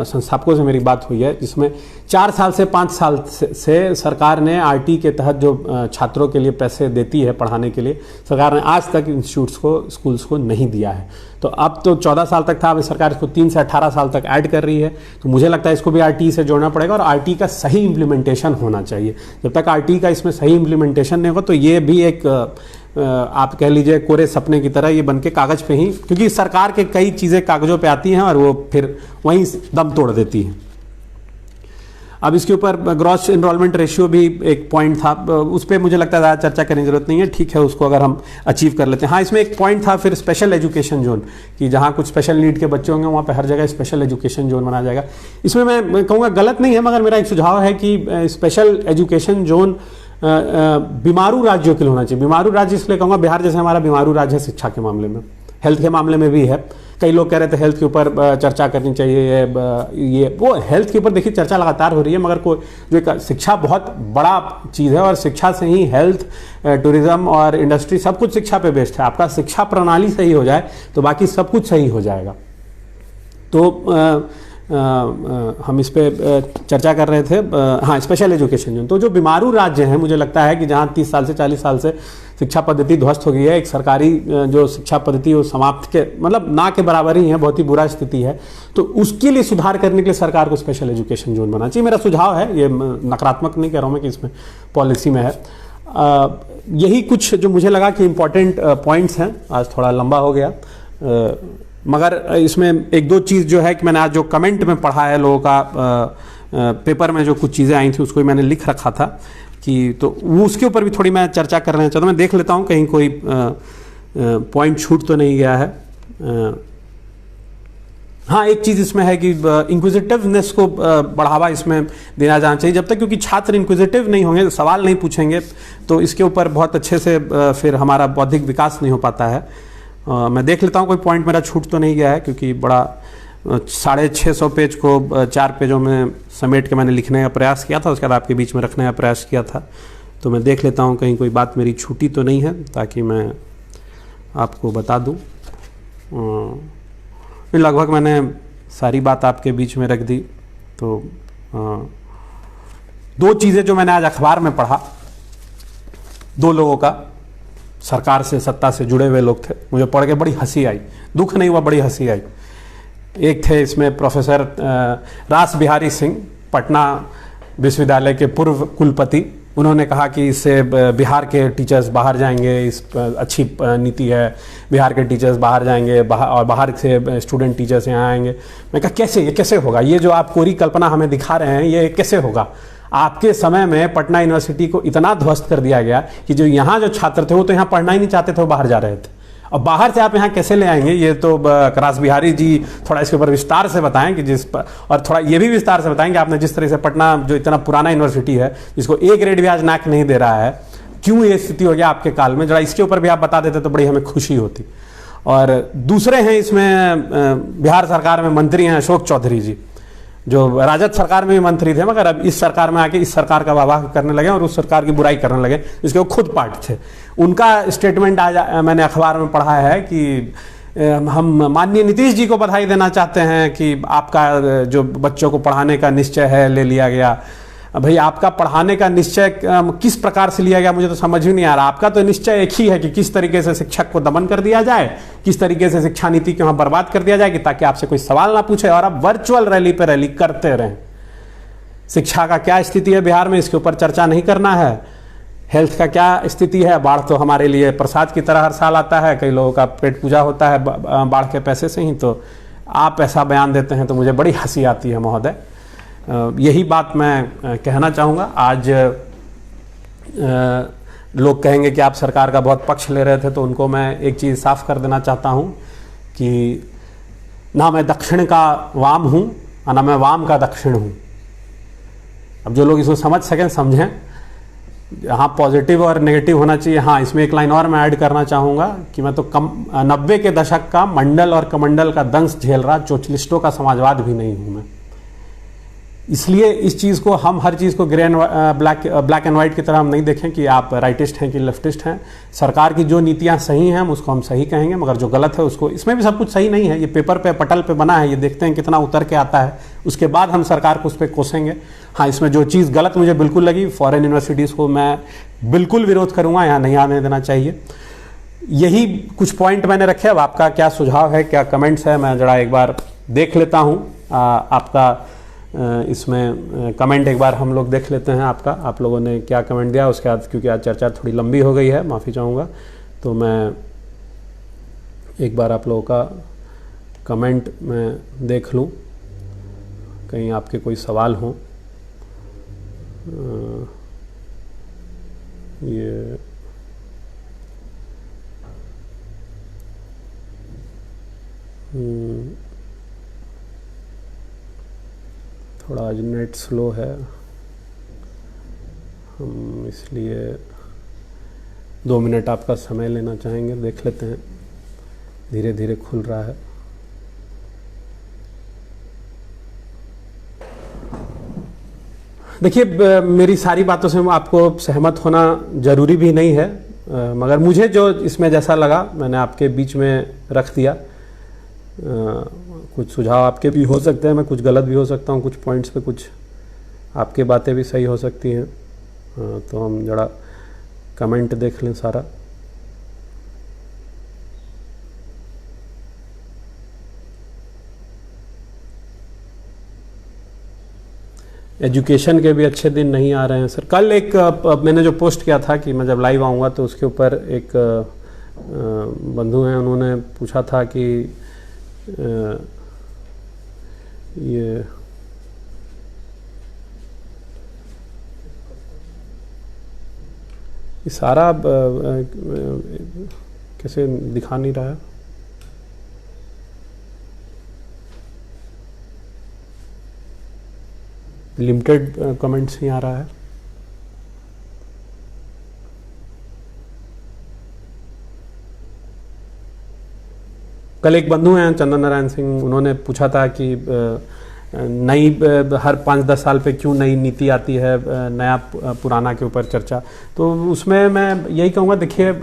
संस्थापकों से मेरी बात हुई है, जिसमें 4 साल से 5 साल से सरकार ने आरटी के तहत जो छात्रों के लिए पैसे देती है पढ़ाने के लिए, सरकार ने आज तक इंस्टीट्यूट्स को, स्कूल्स को नहीं दिया है। तो अब तो 14 साल तक था, अब सरकार इसको 3 से 18 साल तक ऐड कर रही है, तो मुझे लगता है इसको भी आरटी से जोड़ना पड़ेगा और आरटी का सही इम्प्लीमेंटेशन होना चाहिए। जब तक आरटी का इसमें सही इम्प्लीमेंटेशन नहीं होगा तो ये भी एक आप कह लीजिए कोरे सपने की तरह ये बन के कागज पे ही, क्योंकि सरकार के कई चीज़ें कागजों पे आती हैं और वो फिर वहीं दम तोड़ देती हैं। अब इसके ऊपर ग्रॉस एनरोलमेंट रेशियो भी एक पॉइंट था, उस पर मुझे लगता है ज़्यादा चर्चा करने की जरूरत नहीं है, ठीक है, उसको अगर हम अचीव कर लेते हैं। हाँ, इसमें एक पॉइंट था फिर स्पेशल एजुकेशन जोन, कि जहाँ कुछ स्पेशल नीड के बच्चे होंगे वहाँ पे हर जगह स्पेशल एजुकेशन जोन बनाया जाएगा। इसमें मैं कहूँगा गलत नहीं है, मगर मेरा एक सुझाव है कि स्पेशल एजुकेशन जोन बीमारू राज्यों के लिए होना चाहिए। बीमारू राज्य इसलिए कहूँगा, बिहार जैसे हमारा बीमारू राज्य है शिक्षा के मामले में, हेल्थ के मामले में भी है। कई लोग कह रहे थे हेल्थ के ऊपर चर्चा करनी चाहिए, ये वो हेल्थ के ऊपर देखिए चर्चा लगातार हो रही है, मगर कोई जो शिक्षा बहुत बड़ा चीज़ है और शिक्षा से ही हेल्थ, टूरिज्म और इंडस्ट्री सब कुछ शिक्षा पे बेस्ड है। आपका शिक्षा प्रणाली सही हो जाए तो बाकी सब कुछ सही हो जाएगा। तो हम इस पे चर्चा कर रहे थे। हाँ, स्पेशल एजुकेशन जोन, तो जो बीमारू राज्य हैं, मुझे लगता है कि जहाँ 30 साल से 40 साल से शिक्षा पद्धति ध्वस्त हो गई है, एक सरकारी जो शिक्षा पद्धति वो समाप्त के मतलब ना के बराबर ही है, बहुत ही बुरा स्थिति है, तो उसके लिए सुधार करने के लिए सरकार को स्पेशल एजुकेशन जोन बनाना चाहिए। मेरा सुझाव है, ये नकारात्मक नहीं कह रहा हूँ मैं कि इसमें पॉलिसी में है। यही कुछ जो मुझे लगा कि इम्पोर्टेंट पॉइंट्स हैं। आज थोड़ा लंबा हो गया, मगर इसमें 1-2 चीज़ जो है कि मैंने आज जो कमेंट में पढ़ा है लोगों का, पेपर में जो कुछ चीज़ें आई थी उसको मैंने लिख रखा था कि, तो वो उसके ऊपर भी थोड़ी मैं चर्चा करना चाहता हूँ। मैं देख लेता हूँ कहीं कोई पॉइंट छूट तो नहीं गया है। हाँ, एक चीज़ इसमें है कि इंक्विजिटिवनेस को बढ़ावा इसमें देना जाना चाहिए। जब तक क्योंकि छात्र इंक्विजिटिव नहीं होंगे, सवाल नहीं पूछेंगे, तो इसके ऊपर बहुत अच्छे से फिर हमारा बौद्धिक विकास नहीं हो पाता है। मैं देख लेता हूँ कोई पॉइंट मेरा छूट तो नहीं गया है, क्योंकि बड़ा 650 पेज को 4 पेजों में समेट के मैंने लिखने का प्रयास किया था, उसके बाद आपके बीच में रखने का प्रयास किया था। तो मैं देख लेता हूँ कहीं कोई बात मेरी छूटी तो नहीं है, ताकि मैं आपको बता दूँ। लगभग मैंने सारी बात आपके बीच में रख दी। तो 2 चीज़ें जो मैंने आज अखबार में पढ़ा, 2 लोगों का, सरकार से, सत्ता से जुड़े हुए लोग थे, मुझे पढ़ के बड़ी हंसी आई, दुख नहीं हुआ, बड़ी हंसी आई। एक थे इसमें प्रोफेसर रास बिहारी सिंह, पटना विश्वविद्यालय के पूर्व कुलपति। उन्होंने कहा कि इससे बिहार के टीचर्स बाहर जाएंगे, इस अच्छी नीति है, बिहार के टीचर्स बाहर जाएंगे और बाहर से स्टूडेंट टीचर्स यहाँ आएंगे। मैं कहा कैसे, ये कैसे होगा? ये जो आप कोरी कल्पना हमें दिखा रहे हैं, ये कैसे होगा? आपके समय में पटना यूनिवर्सिटी को इतना ध्वस्त कर दिया गया कि जो यहाँ जो छात्र थे वो तो यहाँ पढ़ना ही नहीं चाहते थे, वो बाहर जा रहे थे। अब बाहर से आप यहाँ कैसे ले आएंगे? ये तो रास बिहारी जी थोड़ा इसके ऊपर विस्तार से बताएं कि और थोड़ा ये भी विस्तार से बताएं कि आपने जिस तरह से पटना जो इतना पुराना यूनिवर्सिटी है, जिसको A ग्रेड भी आज NAC नहीं दे रहा है, क्यों ये स्थिति हो गया आपके काल में, जरा इसके ऊपर भी आप बता देते तो बड़ी हमें खुशी होती। और दूसरे हैं इसमें बिहार सरकार में मंत्री हैं अशोक चौधरी जी, जो राजद सरकार में भी मंत्री थे, मगर अब इस सरकार में आके इस सरकार का वाह करने लगे और उस सरकार की बुराई करने लगे जिसके वो खुद पार्ट थे। उनका स्टेटमेंट आज मैंने अखबार में पढ़ा है कि हम माननीय नीतीश जी को बधाई देना चाहते हैं कि आपका जो बच्चों को पढ़ाने का निश्चय है ले लिया गया। भाई आपका पढ़ाने का निश्चय किस प्रकार से लिया गया मुझे तो समझ ही नहीं आ रहा। आपका तो निश्चय एक ही है कि किस तरीके से शिक्षक को दमन कर दिया जाए, किस तरीके से शिक्षा नीति को वहां बर्बाद कर दिया जाए कि ताकि आपसे कोई सवाल ना पूछे और आप वर्चुअल रैली पे रैली करते रहें। शिक्षा का क्या स्थिति है बिहार में, इसके ऊपर चर्चा नहीं करना है। हेल्थ का क्या स्थिति है, बाढ़ तो हमारे लिए प्रसाद की तरह हर साल आता है, कई लोगों का पेट पूजा होता है बाढ़ के पैसे से ही, तो आप ऐसा बयान देते हैं तो मुझे बड़ी हंसी आती है महोदय। यही बात मैं कहना चाहूँगा। आज लोग कहेंगे कि आप सरकार का बहुत पक्ष ले रहे थे, तो उनको मैं एक चीज़ साफ कर देना चाहता हूँ कि ना मैं दक्षिण का वाम हूँ और ना मैं वाम का दक्षिण हूँ। अब जो लोग इसको समझ सकें समझें। हाँ, पॉजिटिव और नेगेटिव होना चाहिए। हाँ, इसमें एक लाइन और मैं ऐड करना चाहूँगा कि मैं तो 90 के दशक का मंडल और कमंडल का दंश झेल रहा चोचलिस्टों का समाजवाद भी नहीं हूँ मैं। इसलिए इस चीज़ को हम हर चीज़ को grey and black and white की तरह हम नहीं देखें कि आप राइटिस्ट हैं कि लेफ्टिस्ट हैं। सरकार की जो नीतियां सही हैं हम उसको हम सही कहेंगे, मगर जो गलत है उसको, इसमें भी सब कुछ सही नहीं है। ये पेपर पे पटल पे बना है, ये देखते हैं कितना उतर के आता है, उसके बाद हम सरकार को उस पर कोसेंगे। हाँ, इसमें जो चीज़ गलत मुझे बिल्कुल लगी, फॉरेन यूनिवर्सिटीज़ को मैं बिल्कुल विरोध करूँगा, यहाँ नहीं आने देना चाहिए। यही कुछ पॉइंट मैंने रखे। अब आपका क्या सुझाव है, क्या कमेंट्स है, मैं जरा एक बार देख लेता हूँ आपका इसमें कमेंट एक बार हम लोग देख लेते हैं आपका, आप लोगों ने क्या कमेंट दिया। उसके बाद क्योंकि आज चर्चा थोड़ी लंबी हो गई है, माफ़ी चाहूँगा, तो मैं एक बार आप लोगों का कमेंट मैं देख लूँ, कहीं आपके कोई सवाल हों। ये थोड़ा आज नेट स्लो है, हम इसलिए 2 मिनट आपका समय लेना चाहेंगे। देख लेते हैं, धीरे धीरे खुल रहा है। देखिए, मेरी सारी बातों से आपको सहमत होना ज़रूरी भी नहीं है, मगर मुझे जो इसमें जैसा लगा मैंने आपके बीच में रख दिया। कुछ सुझाव आपके भी हो सकते हैं, मैं कुछ गलत भी हो सकता हूँ कुछ पॉइंट्स पे, कुछ आपके बातें भी सही हो सकती हैं। तो हम जरा कमेंट देख लें सारा। एजुकेशन के भी अच्छे दिन नहीं आ रहे हैं सर। कल एक मैंने जो पोस्ट किया था कि मैं जब लाइव आऊँगा तो उसके ऊपर एक बंधु हैं, उन्होंने पूछा था कि ये सारा कैसे दिखा नहीं रहा है। लिमिटेड कमेंट्स ही आ रहा है। कल एक बंधु हैं चंदन नारायण सिंह, उन्होंने पूछा था कि नई हर 5-10 साल पे क्यों नई नीति आती है, नया पुराना के ऊपर चर्चा। तो उसमें मैं यही कहूँगा, देखिए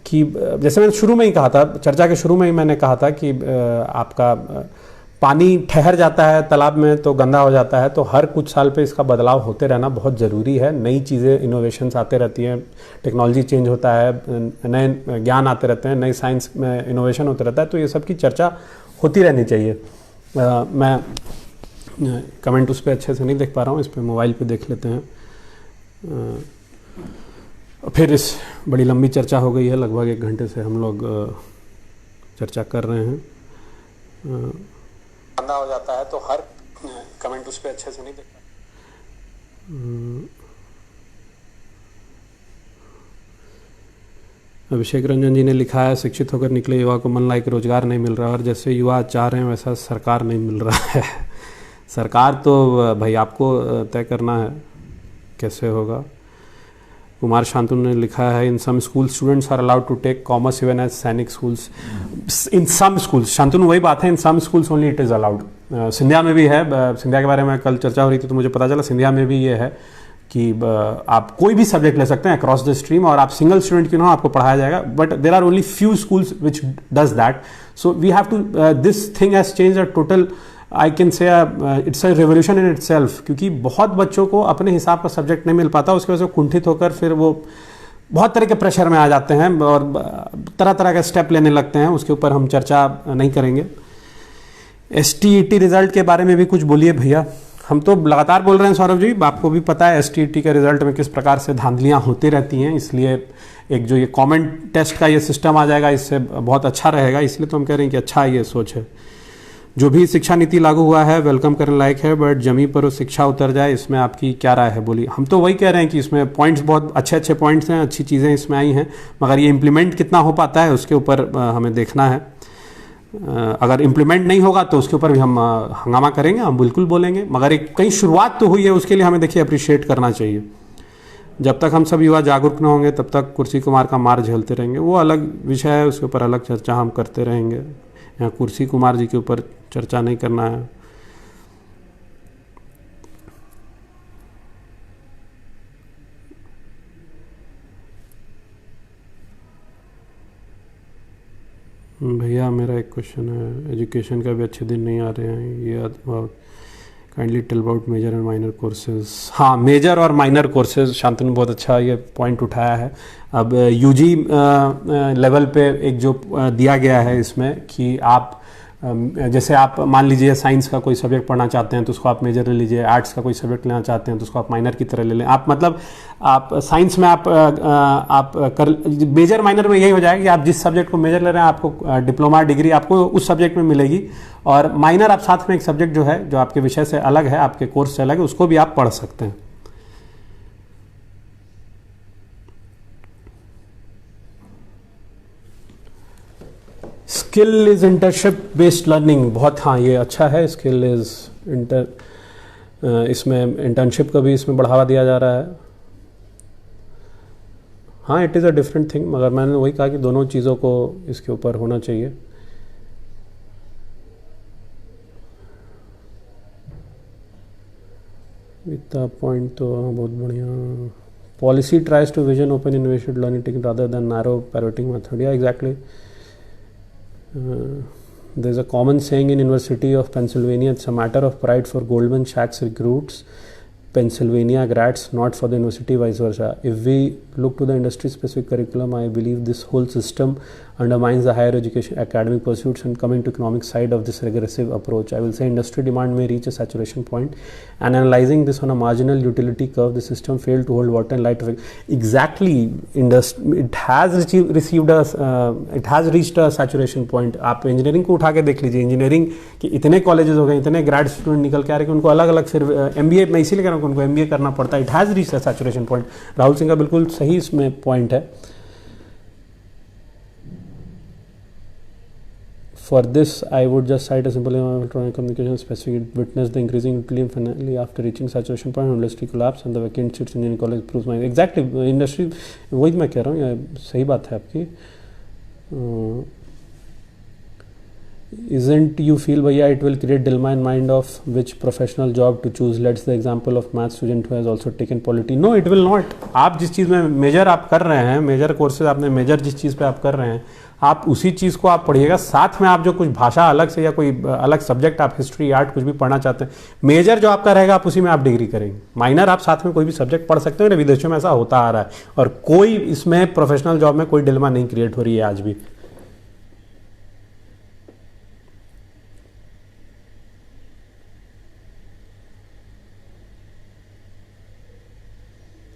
कि जैसे मैंने शुरू में ही कहा था, चर्चा के शुरू में ही मैंने कहा था कि आपका पानी ठहर जाता है तालाब में तो गंदा हो जाता है, तो हर कुछ साल पे इसका बदलाव होते रहना बहुत ज़रूरी है। नई चीज़ें, इनोवेशंस आते रहती हैं, टेक्नोलॉजी चेंज होता है, नए ज्ञान आते रहते हैं, नई साइंस में इनोवेशन होते रहता है, तो ये सब की चर्चा होती रहनी चाहिए। मैं कमेंट उस पर अच्छे से नहीं देख पा रहा हूँ, इस पर मोबाइल पे देख लेते हैं। फिर इस बड़ी लंबी चर्चा हो गई है, लगभग 1 घंटे से हम लोग चर्चा कर रहे हैं। गंदा हो जाता है तो हर कमेंट उस पर अच्छे से नहीं देख पा। अभिषेक रंजन जी ने लिखा है, शिक्षित होकर निकले युवा को मन लायक रोजगार नहीं मिल रहा, और जैसे युवा चाह रहे हैं वैसा सरकार नहीं मिल रहा है। सरकार तो भाई आपको तय करना है कैसे होगा। कुमार शांतनु ने लिखा है, in some school students are allowed to take commerce even as Sainik schools. In some schools, Shantanu वही बात है, in some schools only it is allowed. Scindia में भी है, सिंधिया के बारे में कल चर्चा हो रही थी तो मुझे पता चला सिंधिया में भी ये है कि आप कोई भी सब्जेक्ट ले सकते हैं अक्रॉस द स्ट्रीम, और आप सिंगल स्टूडेंट क्यों ना आपको पढ़ाया जाएगा, but there are only few schools which does that. So we have to, this thing has change a total, I can say it's a revolution in itself, क्योंकि बहुत बच्चों को अपने हिसाब का सब्जेक्ट नहीं मिल पाता, उसकी वजह से कुंठित होकर फिर वो बहुत तरह के प्रेशर में आ जाते हैं और तरह तरह के स्टेप लेने लगते हैं। उसके ऊपर हम चर्चा नहीं करेंगे। STET रिजल्ट के बारे में भी कुछ बोलिए भैया। हम तो लगातार बोल रहे हैं सौरभ जी, आपको भी पता है STET के रिजल्ट में किस प्रकार से धांधलियाँ होती रहती हैं, इसलिए एक जो ये कमेंट टेस्ट का ये सिस्टम आ जाएगा इससे बहुत अच्छा रहेगा, इसलिए तो हम कह रहे हैं कि अच्छा ये सोच है। जो भी शिक्षा नीति लागू हुआ है वेलकम करने लायक है, बट जमी पर वो शिक्षा उतर जाए, इसमें आपकी क्या राय है बोलिए। हम तो वही कह रहे हैं कि इसमें पॉइंट्स बहुत अच्छे अच्छे पॉइंट्स हैं, अच्छी चीज़ें इसमें आई हैं, मगर ये इम्प्लीमेंट कितना हो पाता है उसके ऊपर हमें देखना है। अगर इम्प्लीमेंट नहीं होगा तो उसके ऊपर भी हम हंगामा करेंगे, हम बिल्कुल बोलेंगे, मगर एक कहीं शुरुआत तो हुई है, उसके लिए हमें देखिए अप्रिशिएट करना चाहिए। जब तक हम सब युवा जागरूक न होंगे तब तक कुर्सी कुमार का मार झेलते रहेंगे, वो अलग विषय है, उसके ऊपर अलग चर्चा हम करते रहेंगे। यहाँ कुर्सी कुमार जी के ऊपर चर्चा नहीं करना है। भैया मेरा एक क्वेश्चन है, एजुकेशन का भी अच्छे दिन नहीं आ रहे हैं, ये kindly tell about major and minor courses. हाँ, मेजर और माइनर कोर्सेज, शांतनु बहुत अच्छा ये पॉइंट उठाया है। अब यूजी लेवल पे एक जो दिया गया है इसमें कि आप जैसे आप मान लीजिए साइंस का कोई सब्जेक्ट पढ़ना चाहते हैं तो उसको आप मेजर ले लीजिए, आर्ट्स का कोई सब्जेक्ट लेना चाहते हैं तो उसको आप माइनर की तरह ले लें। आप मतलब आप साइंस में आप कर मेजर माइनर में यही हो जाएगा कि आप जिस सब्जेक्ट को मेजर ले रहे हैं आपको डिप्लोमा डिग्री आपको उस सब्जेक्ट में मिलेगी, और माइनर आप साथ में एक सब्जेक्ट जो है जो आपके विषय से अलग है, आपके कोर्स से अलग है, उसको भी आप पढ़ सकते हैं। Skill is internship based learning, बहुत हाँ ये अच्छा है। स्किल इज इसमें इंटर्नशिप का भी इसमें बढ़ावा दिया जा रहा है। हाँ, it is a different thing, मगर मैंने वही कहा कि दोनों चीज़ों को इसके ऊपर होना चाहिए। इतना पॉइंट तो बहुत बढ़िया। Policy tries to vision open innovation learning technique rather than narrow parroting method. या exactly, there's a common saying in University of Pennsylvania, it's a matter of pride for Goldman Sachs recruits Pennsylvania grads, not for the university, vice versa. If we look to the industry specific curriculum, I believe this whole system undermines the higher education academic pursuits. And coming to economic side of this regressive approach, I will say industry demand may reach a saturation point, and analyzing this on a marginal utility curve, the system failed to hold water in light of exactly it has reached a saturation point. आप engineering को उठा के देख लीजिए, engineering के इतने colleges हो गए, इतने ग्रेड स्टूडेंट निकल के आ रहे कि उनको अलग अलग फिर MBA, मैं इसीलिए कह रहा हूँ उनको MBA करना पड़ता है। It has reached a saturation point. Rahul Singh का बिल्कुल सही इसमें पॉइंट है। For this, I would just cite a simple electronic communication specific. It witnessed the increasing utility and finally after reaching saturation point, industry collapse and the vacant seats in engineering college proves my exactly industry. वही मैं कह रहा हूँ, ये सही बात है आपकी। Isn't you feel भैया it will create dilemma in mind of which professional job to choose? Let's the example of math student who has also taken polity. No, it will not. आप जिस चीज़ में मेजर आप कर रहे हैं, major courses आपने major जिस चीज़ पे आप कर रहे हैं, आप उसी चीज़ को आप पढ़िएगा। साथ में आप जो कुछ भाषा अलग से या कोई अलग सब्जेक्ट आप हिस्ट्री आर्ट कुछ भी पढ़ना चाहते हैं, मेजर जो आपका रहेगा आप उसी में आप डिग्री करेंगे। माइनर आप साथ में कोई भी सब्जेक्ट पढ़ सकते हो। विदेशों में ऐसा होता आ रहा है और कोई इसमें प्रोफेशनल जॉब में कोई डिलेमा नहीं क्रिएट हो रही है आज भी।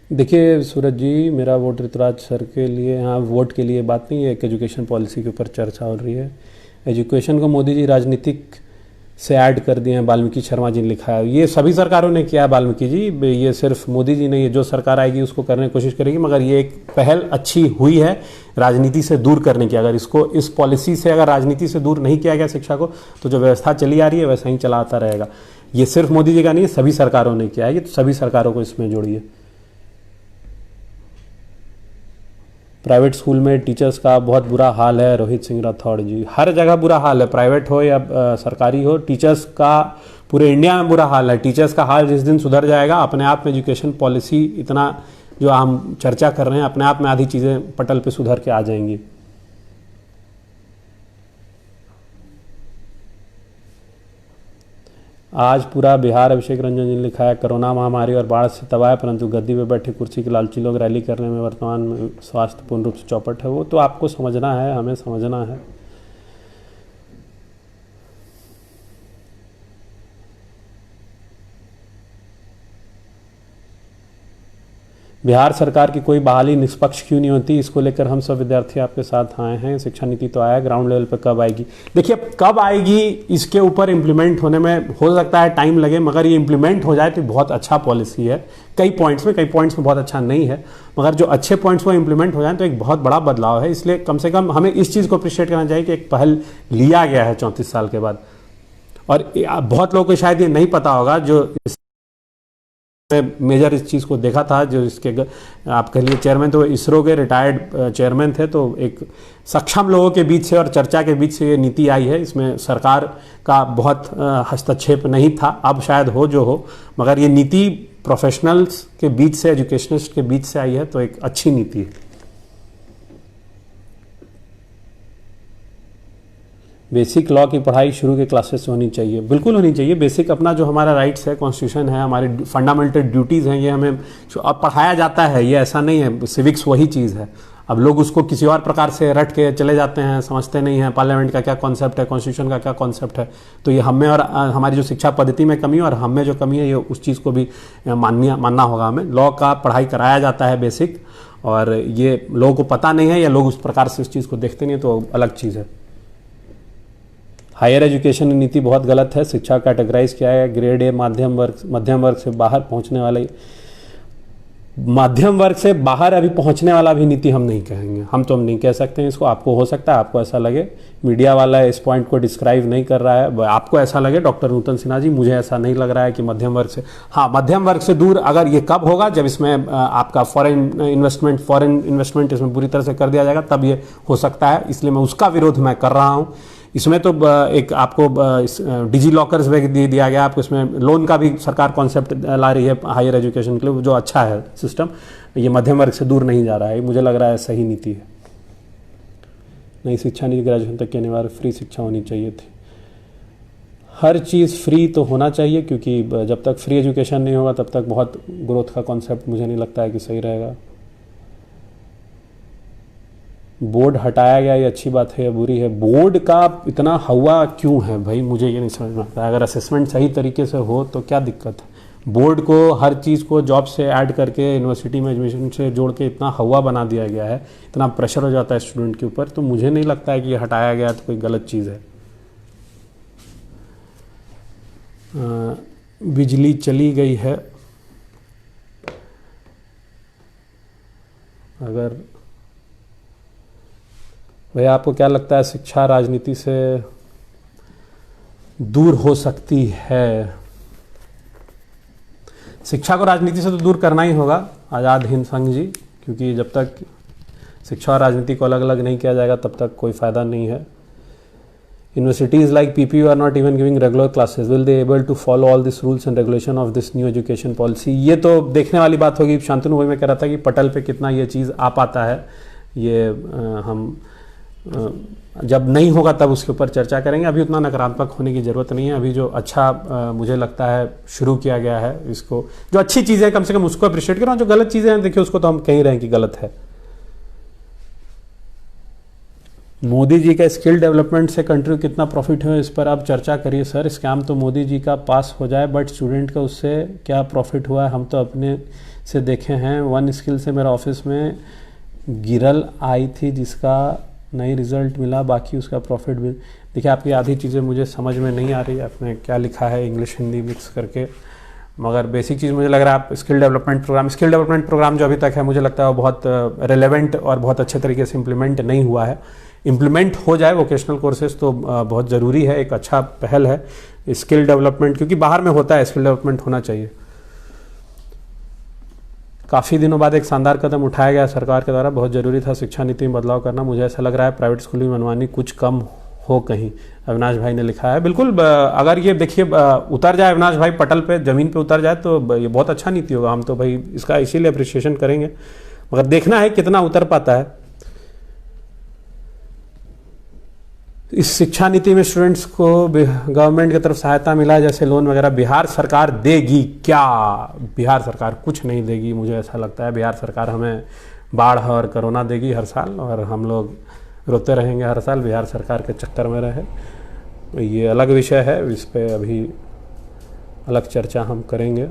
देखिए सूरज जी, मेरा वोट ऋतुराज सर के लिए, हाँ वोट के लिए बात नहीं है, एक एजुकेशन पॉलिसी के ऊपर चर्चा हो रही है। एजुकेशन को मोदी जी राजनीतिक से ऐड कर दिए हैं, वाल्मीकि शर्मा जी ने लिखा है। ये सभी सरकारों ने किया है वाल्मीकि जी, ये सिर्फ मोदी जी नहीं है। जो सरकार आएगी उसको करने की कोशिश करेगी, मगर ये एक पहल अच्छी हुई है राजनीति से दूर करने की। अगर इसको इस पॉलिसी से अगर राजनीति से दूर नहीं किया गया शिक्षा को, तो जो व्यवस्था चली आ रही है वैसा ही चलाता रहेगा। ये सिर्फ मोदी जी का नहीं है, सभी सरकारों ने किया है, ये तो सभी सरकारों को इसमें जोड़िए। प्राइवेट स्कूल में टीचर्स का बहुत बुरा हाल है, रोहित सिंह राठौड़ जी। हर जगह बुरा हाल है, प्राइवेट हो या सरकारी हो, टीचर्स का पूरे इंडिया में बुरा हाल है। टीचर्स का हाल जिस दिन सुधर जाएगा, अपने आप में एजुकेशन पॉलिसी इतना जो हम चर्चा कर रहे हैं, अपने आप में आधी चीज़ें पटल पे सुधर के आ जाएंगी। आज पूरा बिहार, अभिषेक रंजन जी ने लिखा है, कोरोना महामारी और बाढ़ से तबाह है, परंतु गद्दी पे बैठे कुर्सी के लालची लोग रैली करने में वर्तमान में स्वास्थ्य पूर्ण रूप से चौपट है। वो तो आपको समझना है, हमें समझना है। बिहार सरकार की कोई बहाली निष्पक्ष क्यों नहीं होती, इसको लेकर हम सब विद्यार्थी आपके साथ आए हैं। शिक्षा नीति तो आया, ग्राउंड लेवल पे कब आएगी? देखिए, कब आएगी इसके ऊपर इम्प्लीमेंट होने में हो सकता है टाइम लगे, मगर ये इम्प्लीमेंट हो जाए तो बहुत अच्छा पॉलिसी है। कई पॉइंट्स में बहुत अच्छा नहीं है, मगर जो अच्छे पॉइंट्स वो इम्प्लीमेंट हो जाए तो एक बहुत बड़ा बदलाव है। इसलिए कम से कम हमें इस चीज़ को अप्रिशिएट करना चाहिए कि एक पहल लिया गया है 34 साल के बाद। और बहुत लोगों को शायद ये नहीं पता होगा, जो मेजर इस चीज़ को देखा था, जो इसके आप कह लिए चेयरमैन, तो इसरो के रिटायर्ड चेयरमैन थे, तो एक सक्षम लोगों के बीच से और चर्चा के बीच से ये नीति आई है। इसमें सरकार का बहुत हस्तक्षेप नहीं था, अब शायद हो जो हो, मगर ये नीति प्रोफेशनल्स के बीच से, एजुकेशनिस्ट के बीच से आई है, तो एक अच्छी नीति है। बेसिक लॉ की पढ़ाई शुरू के क्लासेस से होनी चाहिए, बिल्कुल होनी चाहिए। बेसिक अपना जो हमारा राइट्स है, कॉन्स्टिट्यूशन है, हमारे फंडामेंटल ड्यूटीज़ हैं, ये हमें अब पढ़ाया जाता है। ये ऐसा नहीं है, सिविक्स वही चीज़ है। अब लोग उसको किसी और प्रकार से रट के चले जाते हैं, समझते नहीं हैं पार्लियामेंट का क्या कॉन्सेप्ट है, कॉन्स्टिट्यूशन का क्या कॉन्सेप्ट है। तो ये हमें और हमारी जो शिक्षा पद्धति में कमी है और हमें जो कमी है, ये उस चीज़ को भी मानना होगा हमें। लॉ का पढ़ाई कराया जाता है बेसिक, और ये लोगों को पता नहीं है या लोग उस प्रकार से उस चीज़ को देखते नहीं है, तो अलग चीज़ है। हायर एजुकेशन नीति बहुत गलत है। शिक्षा कैटेगराइज किया है, ग्रेड ए मध्यम वर्ग से बाहर पहुंचने वाले, मध्यम वर्ग से बाहर अभी पहुंचने वाला भी नीति हम नहीं कहेंगे, हम नहीं कह सकते हैं इसको। आपको हो सकता है आपको ऐसा लगे, मीडिया वाला इस पॉइंट को डिस्क्राइब नहीं कर रहा है, आपको ऐसा लगे। डॉक्टर नूतन सिन्हा जी, मुझे ऐसा नहीं लग रहा है कि मध्यम वर्ग से, हाँ मध्यम वर्ग से दूर। अगर ये कब होगा, जब इसमें आपका फॉरेन इन्वेस्टमेंट इसमें पूरी तरह से कर दिया जाएगा, तब ये हो सकता है। इसलिए मैं उसका विरोध मैं कर रहा हूँ। इसमें तो एक आपको डिजी लॉकर्स दे दिया गया, आपको इसमें लोन का भी सरकार कॉन्सेप्ट ला रही है हायर एजुकेशन के लिए, जो अच्छा है सिस्टम। ये मध्यम वर्ग से दूर नहीं जा रहा है, मुझे लग रहा है सही नीति है। नई शिक्षा नीति ग्रेजुएशन तक की अनिवार्य फ्री शिक्षा होनी चाहिए थी। हर चीज़ फ्री तो होना चाहिए, क्योंकि जब तक फ्री एजुकेशन नहीं होगा तब तक बहुत ग्रोथ का कॉन्सेप्ट मुझे नहीं लगता है कि सही रहेगा। बोर्ड हटाया गया, ये अच्छी बात है या बुरी है? बोर्ड का इतना हवा क्यों है भाई, मुझे ये नहीं समझ में आता है। अगर असेसमेंट सही तरीके से हो तो क्या दिक्कत है? बोर्ड को हर चीज़ को जॉब से ऐड करके, यूनिवर्सिटी में एडमिशन से जोड़ के इतना हवा बना दिया गया है, इतना प्रेशर हो जाता है स्टूडेंट के ऊपर, तो मुझे नहीं लगता है कि ये हटाया गया तो कोई गलत चीज़ है। बिजली चली गई है, अगर भैया आपको क्या लगता है शिक्षा राजनीति से दूर हो सकती है? शिक्षा को राजनीति से तो दूर करना ही होगा, आज़ाद हिंद संघ जी, क्योंकि जब तक शिक्षा और राजनीति को अलग अलग नहीं किया जाएगा तब तक कोई फ़ायदा नहीं है। Universities like PPU are not even giving regular classes. Will they able to follow all these rules and regulation of this new education policy? ये तो देखने वाली बात होगी। शांतनु भाई मैं कह रहा था कि पटल पे कितना ये चीज़ आ पाता है, ये हम जब नहीं होगा तब उसके ऊपर चर्चा करेंगे। अभी उतना नकारात्मक होने की ज़रूरत नहीं है। अभी जो अच्छा मुझे लगता है शुरू किया गया है, इसको जो अच्छी चीज़ें कम से कम उसको अप्रिशिएट करो। जो गलत चीज़ें हैं देखिए उसको तो हम कह ही रहे हैं कि गलत है। मोदी जी का स्किल डेवलपमेंट से कंट्री कितना प्रॉफिट है, इस पर आप चर्चा करिए सर। स्कैम तो मोदी जी का पास हो जाए, बट स्टूडेंट का उससे क्या प्रॉफिट हुआ है हम तो अपने से देखे हैं। वन स्किल से मेरा ऑफिस में गिरल आई थी जिसका नई रिजल्ट मिला, बाकी उसका प्रॉफिट भी। देखिए आपकी आधी चीज़ें मुझे समझ में नहीं आ रही, आपने क्या लिखा है इंग्लिश हिंदी मिक्स करके, मगर बेसिक चीज़ मुझे लग रहा है आप स्किल डेवलपमेंट प्रोग्राम जो अभी तक है मुझे लगता है वो बहुत रेलेवेंट और बहुत अच्छे तरीके से इम्प्लीमेंट नहीं हुआ है। इम्प्लीमेंट हो जाए वोकेशनल कोर्सेज तो बहुत ज़रूरी है, एक अच्छा पहल है स्किल डेवलपमेंट, क्योंकि बाहर में होता है स्किल डेवलपमेंट होना चाहिए। काफ़ी दिनों बाद एक शानदार कदम उठाया गया सरकार के द्वारा, बहुत ज़रूरी था शिक्षा नीति में बदलाव करना। मुझे ऐसा लग रहा है प्राइवेट स्कूल में मनमानी कुछ कम हो कहीं, अविनाश भाई ने लिखा है। बिल्कुल, अगर ये देखिए उतर जाए अविनाश भाई पटल पे, ज़मीन पे उतर जाए तो ये बहुत अच्छा नीति होगा। हम तो भाई इसका इसीलिए अप्रिसिएशन करेंगे, मगर देखना है कितना उतर पाता है। इस शिक्षा नीति में स्टूडेंट्स को गवर्नमेंट की तरफ सहायता मिला, जैसे लोन वगैरह, बिहार सरकार देगी क्या? बिहार सरकार कुछ नहीं देगी, मुझे ऐसा लगता है। बिहार सरकार हमें बाढ़ और कोरोना देगी हर साल, और हम लोग रोते रहेंगे हर साल बिहार सरकार के चक्कर में रहे। ये अलग विषय है, इस पे अभी अलग चर्चा हम करेंगे।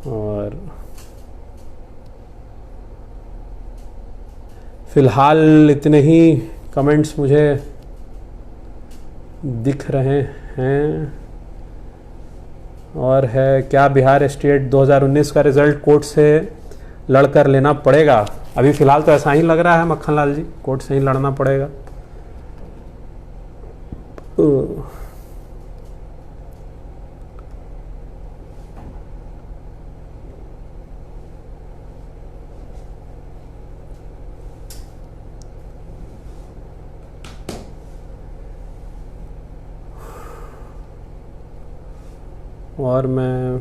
और फिलहाल इतने ही कमेंट्स मुझे दिख रहे हैं। और है, क्या बिहार स्टेट 2019 का रिजल्ट कोर्ट से लड़कर लेना पड़ेगा? अभी फिलहाल तो ऐसा ही लग रहा है मक्खन लाल जी, कोर्ट से ही लड़ना पड़ेगा। और मैं,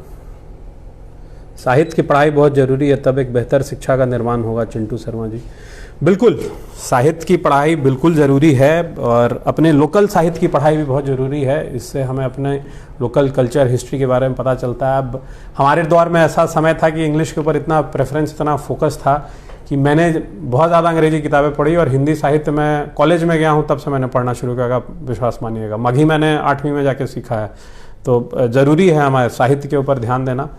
साहित्य की पढ़ाई बहुत ज़रूरी है, तब एक बेहतर शिक्षा का निर्माण होगा। चिंटू शर्मा जी, बिल्कुल साहित्य की पढ़ाई बिल्कुल ज़रूरी है, और अपने लोकल साहित्य की पढ़ाई भी बहुत ज़रूरी है। इससे हमें अपने लोकल कल्चर, हिस्ट्री के बारे में पता चलता है। अब हमारे दौर में ऐसा समय था कि इंग्लिश के ऊपर इतना प्रेफरेंस, इतना फोकस था कि मैंने बहुत ज़्यादा अंग्रेजी किताबें पढ़ी, और हिंदी साहित्य में कॉलेज में गया हूँ तब से मैंने पढ़ना शुरू किया, विश्वास मानिएगा। मगही मैंने 8वीं में जाके सीखा है। तो ज़रूरी है हमारे साहित्य के ऊपर ध्यान देना,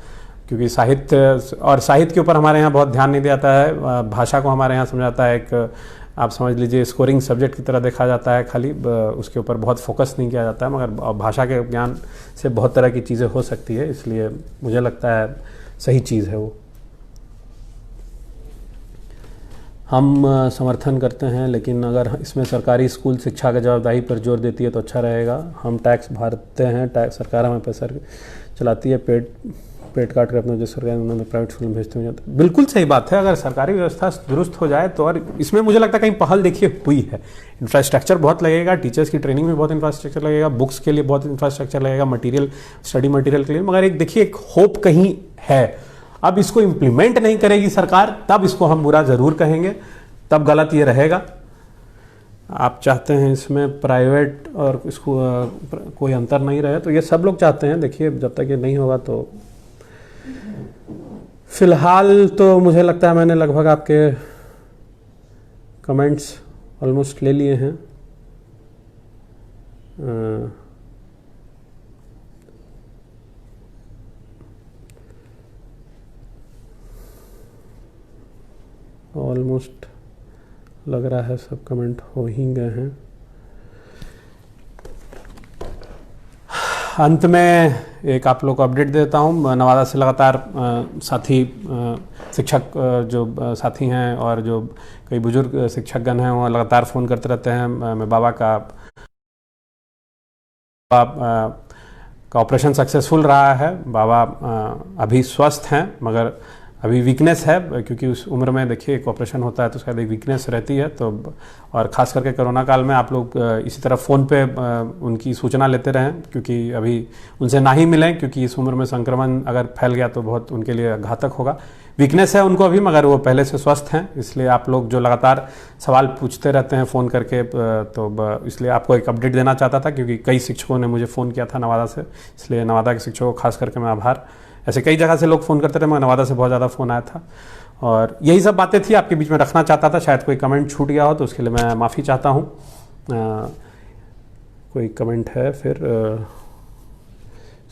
क्योंकि साहित्य के ऊपर हमारे यहाँ बहुत ध्यान नहीं दिया जाता है। भाषा को हमारे यहाँ समझाता है, एक आप समझ लीजिए स्कोरिंग सब्जेक्ट की तरह देखा जाता है खाली, उसके ऊपर बहुत फोकस नहीं किया जाता है। मगर भाषा के ज्ञान से बहुत तरह की चीज़ें हो सकती है, इसलिए मुझे लगता है सही चीज़ है वो। हम समर्थन करते हैं, लेकिन अगर इसमें सरकारी स्कूल शिक्षा की जवाबदेही पर जोर देती है तो अच्छा रहेगा। हम टैक्स भरते हैं, टैक्स सरकार हमें पैसा चलाती है, पेट काट कर अपने जो सरकार उन्होंने प्राइवेट स्कूल में भेजते हुए। बिल्कुल सही बात है, अगर सरकारी व्यवस्था दुरुस्त हो जाए तो। और इसमें मुझे लगता है कहीं पहल देखिए हुई है। इंफ्रास्ट्रक्चर बहुत लगेगा, टीचर्स की ट्रेनिंग में बहुत इंफ्रास्ट्रक्चर लगेगा, बुक्स के लिए बहुत इंफ्रास्ट्रक्चर लगेगा, मटीरियल, स्टडी मटीरियल के लिए, मगर एक देखिए एक होप कहीं है। अब इसको इम्प्लीमेंट नहीं करेगी सरकार, तब इसको हम बुरा ज़रूर कहेंगे, तब गलत ये रहेगा। आप चाहते हैं इसमें प्राइवेट और इसको कोई अंतर नहीं रहे, तो ये सब लोग चाहते हैं। देखिए जब तक ये नहीं होगा तो फिलहाल तो मुझे लगता है मैंने लगभग आपके कमेंट्स ऑलमोस्ट ले लिए हैं। ऑलमोस्ट लग रहा है सब कमेंट हो ही गए हैं। अंत में एक आप लोग को अपडेट देता हूँ। नवादा से लगातार साथी शिक्षक जो साथी हैं और जो कई बुजुर्ग शिक्षकगण हैं वो लगातार फ़ोन करते रहते हैं। मैं बाबा का ऑपरेशन सक्सेसफुल रहा है, बाबा अभी स्वस्थ हैं, मगर अभी वीकनेस है, क्योंकि उस उम्र में देखिए एक ऑपरेशन होता है तो शायद एक वीकनेस रहती है। तो और ख़ास करके कोरोना काल में आप लोग इसी तरह फ़ोन पे उनकी सूचना लेते रहें, क्योंकि अभी उनसे ना ही मिलें, क्योंकि इस उम्र में संक्रमण अगर फैल गया तो बहुत उनके लिए घातक होगा। वीकनेस है उनको अभी, मगर वो पहले से स्वस्थ हैं। इसलिए आप लोग जो लगातार सवाल पूछते रहते हैं फ़ोन करके, तो इसलिए आपको एक अपडेट देना चाहता था, क्योंकि कई शिक्षकों ने मुझे फ़ोन किया था नवादा से, इसलिए नवादा के शिक्षकों को खास करके मैं आभार। ऐसे कई जगह से लोग फ़ोन करते रहे, मगर नवादा से बहुत ज़्यादा फ़ोन आया था। और यही सब बातें थी आपके बीच में रखना चाहता था। शायद कोई कमेंट छूट गया हो तो उसके लिए मैं माफ़ी चाहता हूँ। कोई कमेंट है फिर,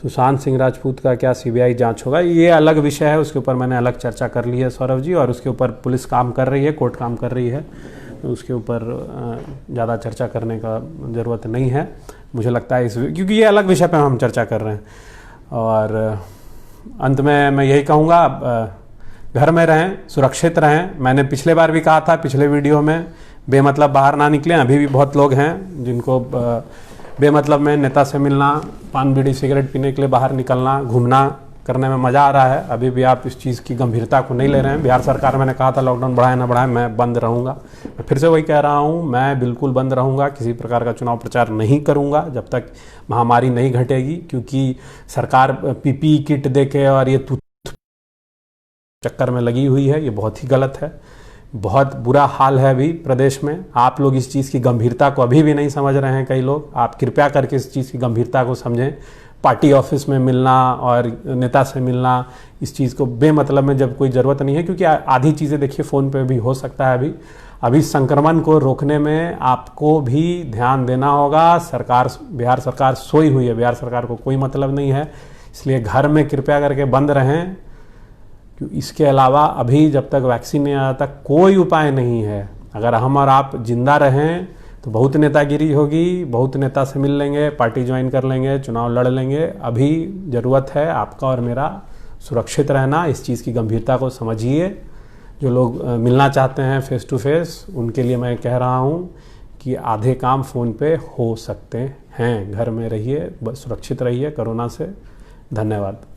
सुशांत सिंह राजपूत का क्या सीबीआई जांच होगा? ये अलग विषय है, उसके ऊपर मैंने अलग चर्चा कर ली है सौरभ जी, और उसके ऊपर पुलिस काम कर रही है, कोर्ट काम कर रही है, तो उसके ऊपर ज़्यादा चर्चा करने का ज़रूरत नहीं है मुझे लगता है, क्योंकि ये अलग विषय पर हम चर्चा कर रहे हैं। और अंत में मैं यही कहूँगा, घर में रहें, सुरक्षित रहें। मैंने पिछले बार भी कहा था, पिछले वीडियो में, बेमतलब बाहर ना निकलें। अभी भी बहुत लोग हैं जिनको बेमतलब में नेता से मिलना, पान बीड़ी सिगरेट पीने के लिए बाहर निकलना, घूमना, करने में मज़ा आ रहा है। अभी भी आप इस चीज़ की गंभीरता को नहीं ले रहे हैं। बिहार सरकार, मैंने कहा था लॉकडाउन बढ़ाए ना बढ़ाए, मैं बंद रहूँगा। मैं फिर से वही कह रहा हूँ, मैं बिल्कुल बंद रहूँगा। किसी प्रकार का चुनाव प्रचार नहीं करूँगा जब तक महामारी नहीं घटेगी, क्योंकि सरकार पीपीई किट दे के और ये चक्कर में लगी हुई है। ये बहुत ही गलत है। बहुत बुरा हाल है अभी प्रदेश में। आप लोग इस चीज़ की गंभीरता को अभी भी नहीं समझ रहे हैं। कई लोग, आप कृपया करके इस चीज़ की गंभीरता को समझें। पार्टी ऑफिस में मिलना और नेता से मिलना, इस चीज़ को बेमतलब में जब कोई ज़रूरत नहीं है, क्योंकि आधी चीज़ें देखिए फ़ोन पे भी हो सकता है। अभी संक्रमण को रोकने में आपको भी ध्यान देना होगा। बिहार सरकार सोई हुई है। बिहार सरकार को कोई मतलब नहीं है। इसलिए घर में कृपया करके बंद रहें। इसके अलावा अभी जब तक वैक्सीन नहीं आता कोई उपाय नहीं है। अगर हम और आप जिंदा रहें तो बहुत नेतागिरी होगी, बहुत नेता से मिल लेंगे, पार्टी ज्वाइन कर लेंगे, चुनाव लड़ लेंगे। अभी ज़रूरत है आपका और मेरा सुरक्षित रहना। इस चीज़ की गंभीरता को समझिए। जो लोग मिलना चाहते हैं फेस टू फेस, उनके लिए मैं कह रहा हूँ कि आधे काम फ़ोन पे हो सकते हैं। घर में रहिए, सुरक्षित रहिए कोरोना से। धन्यवाद।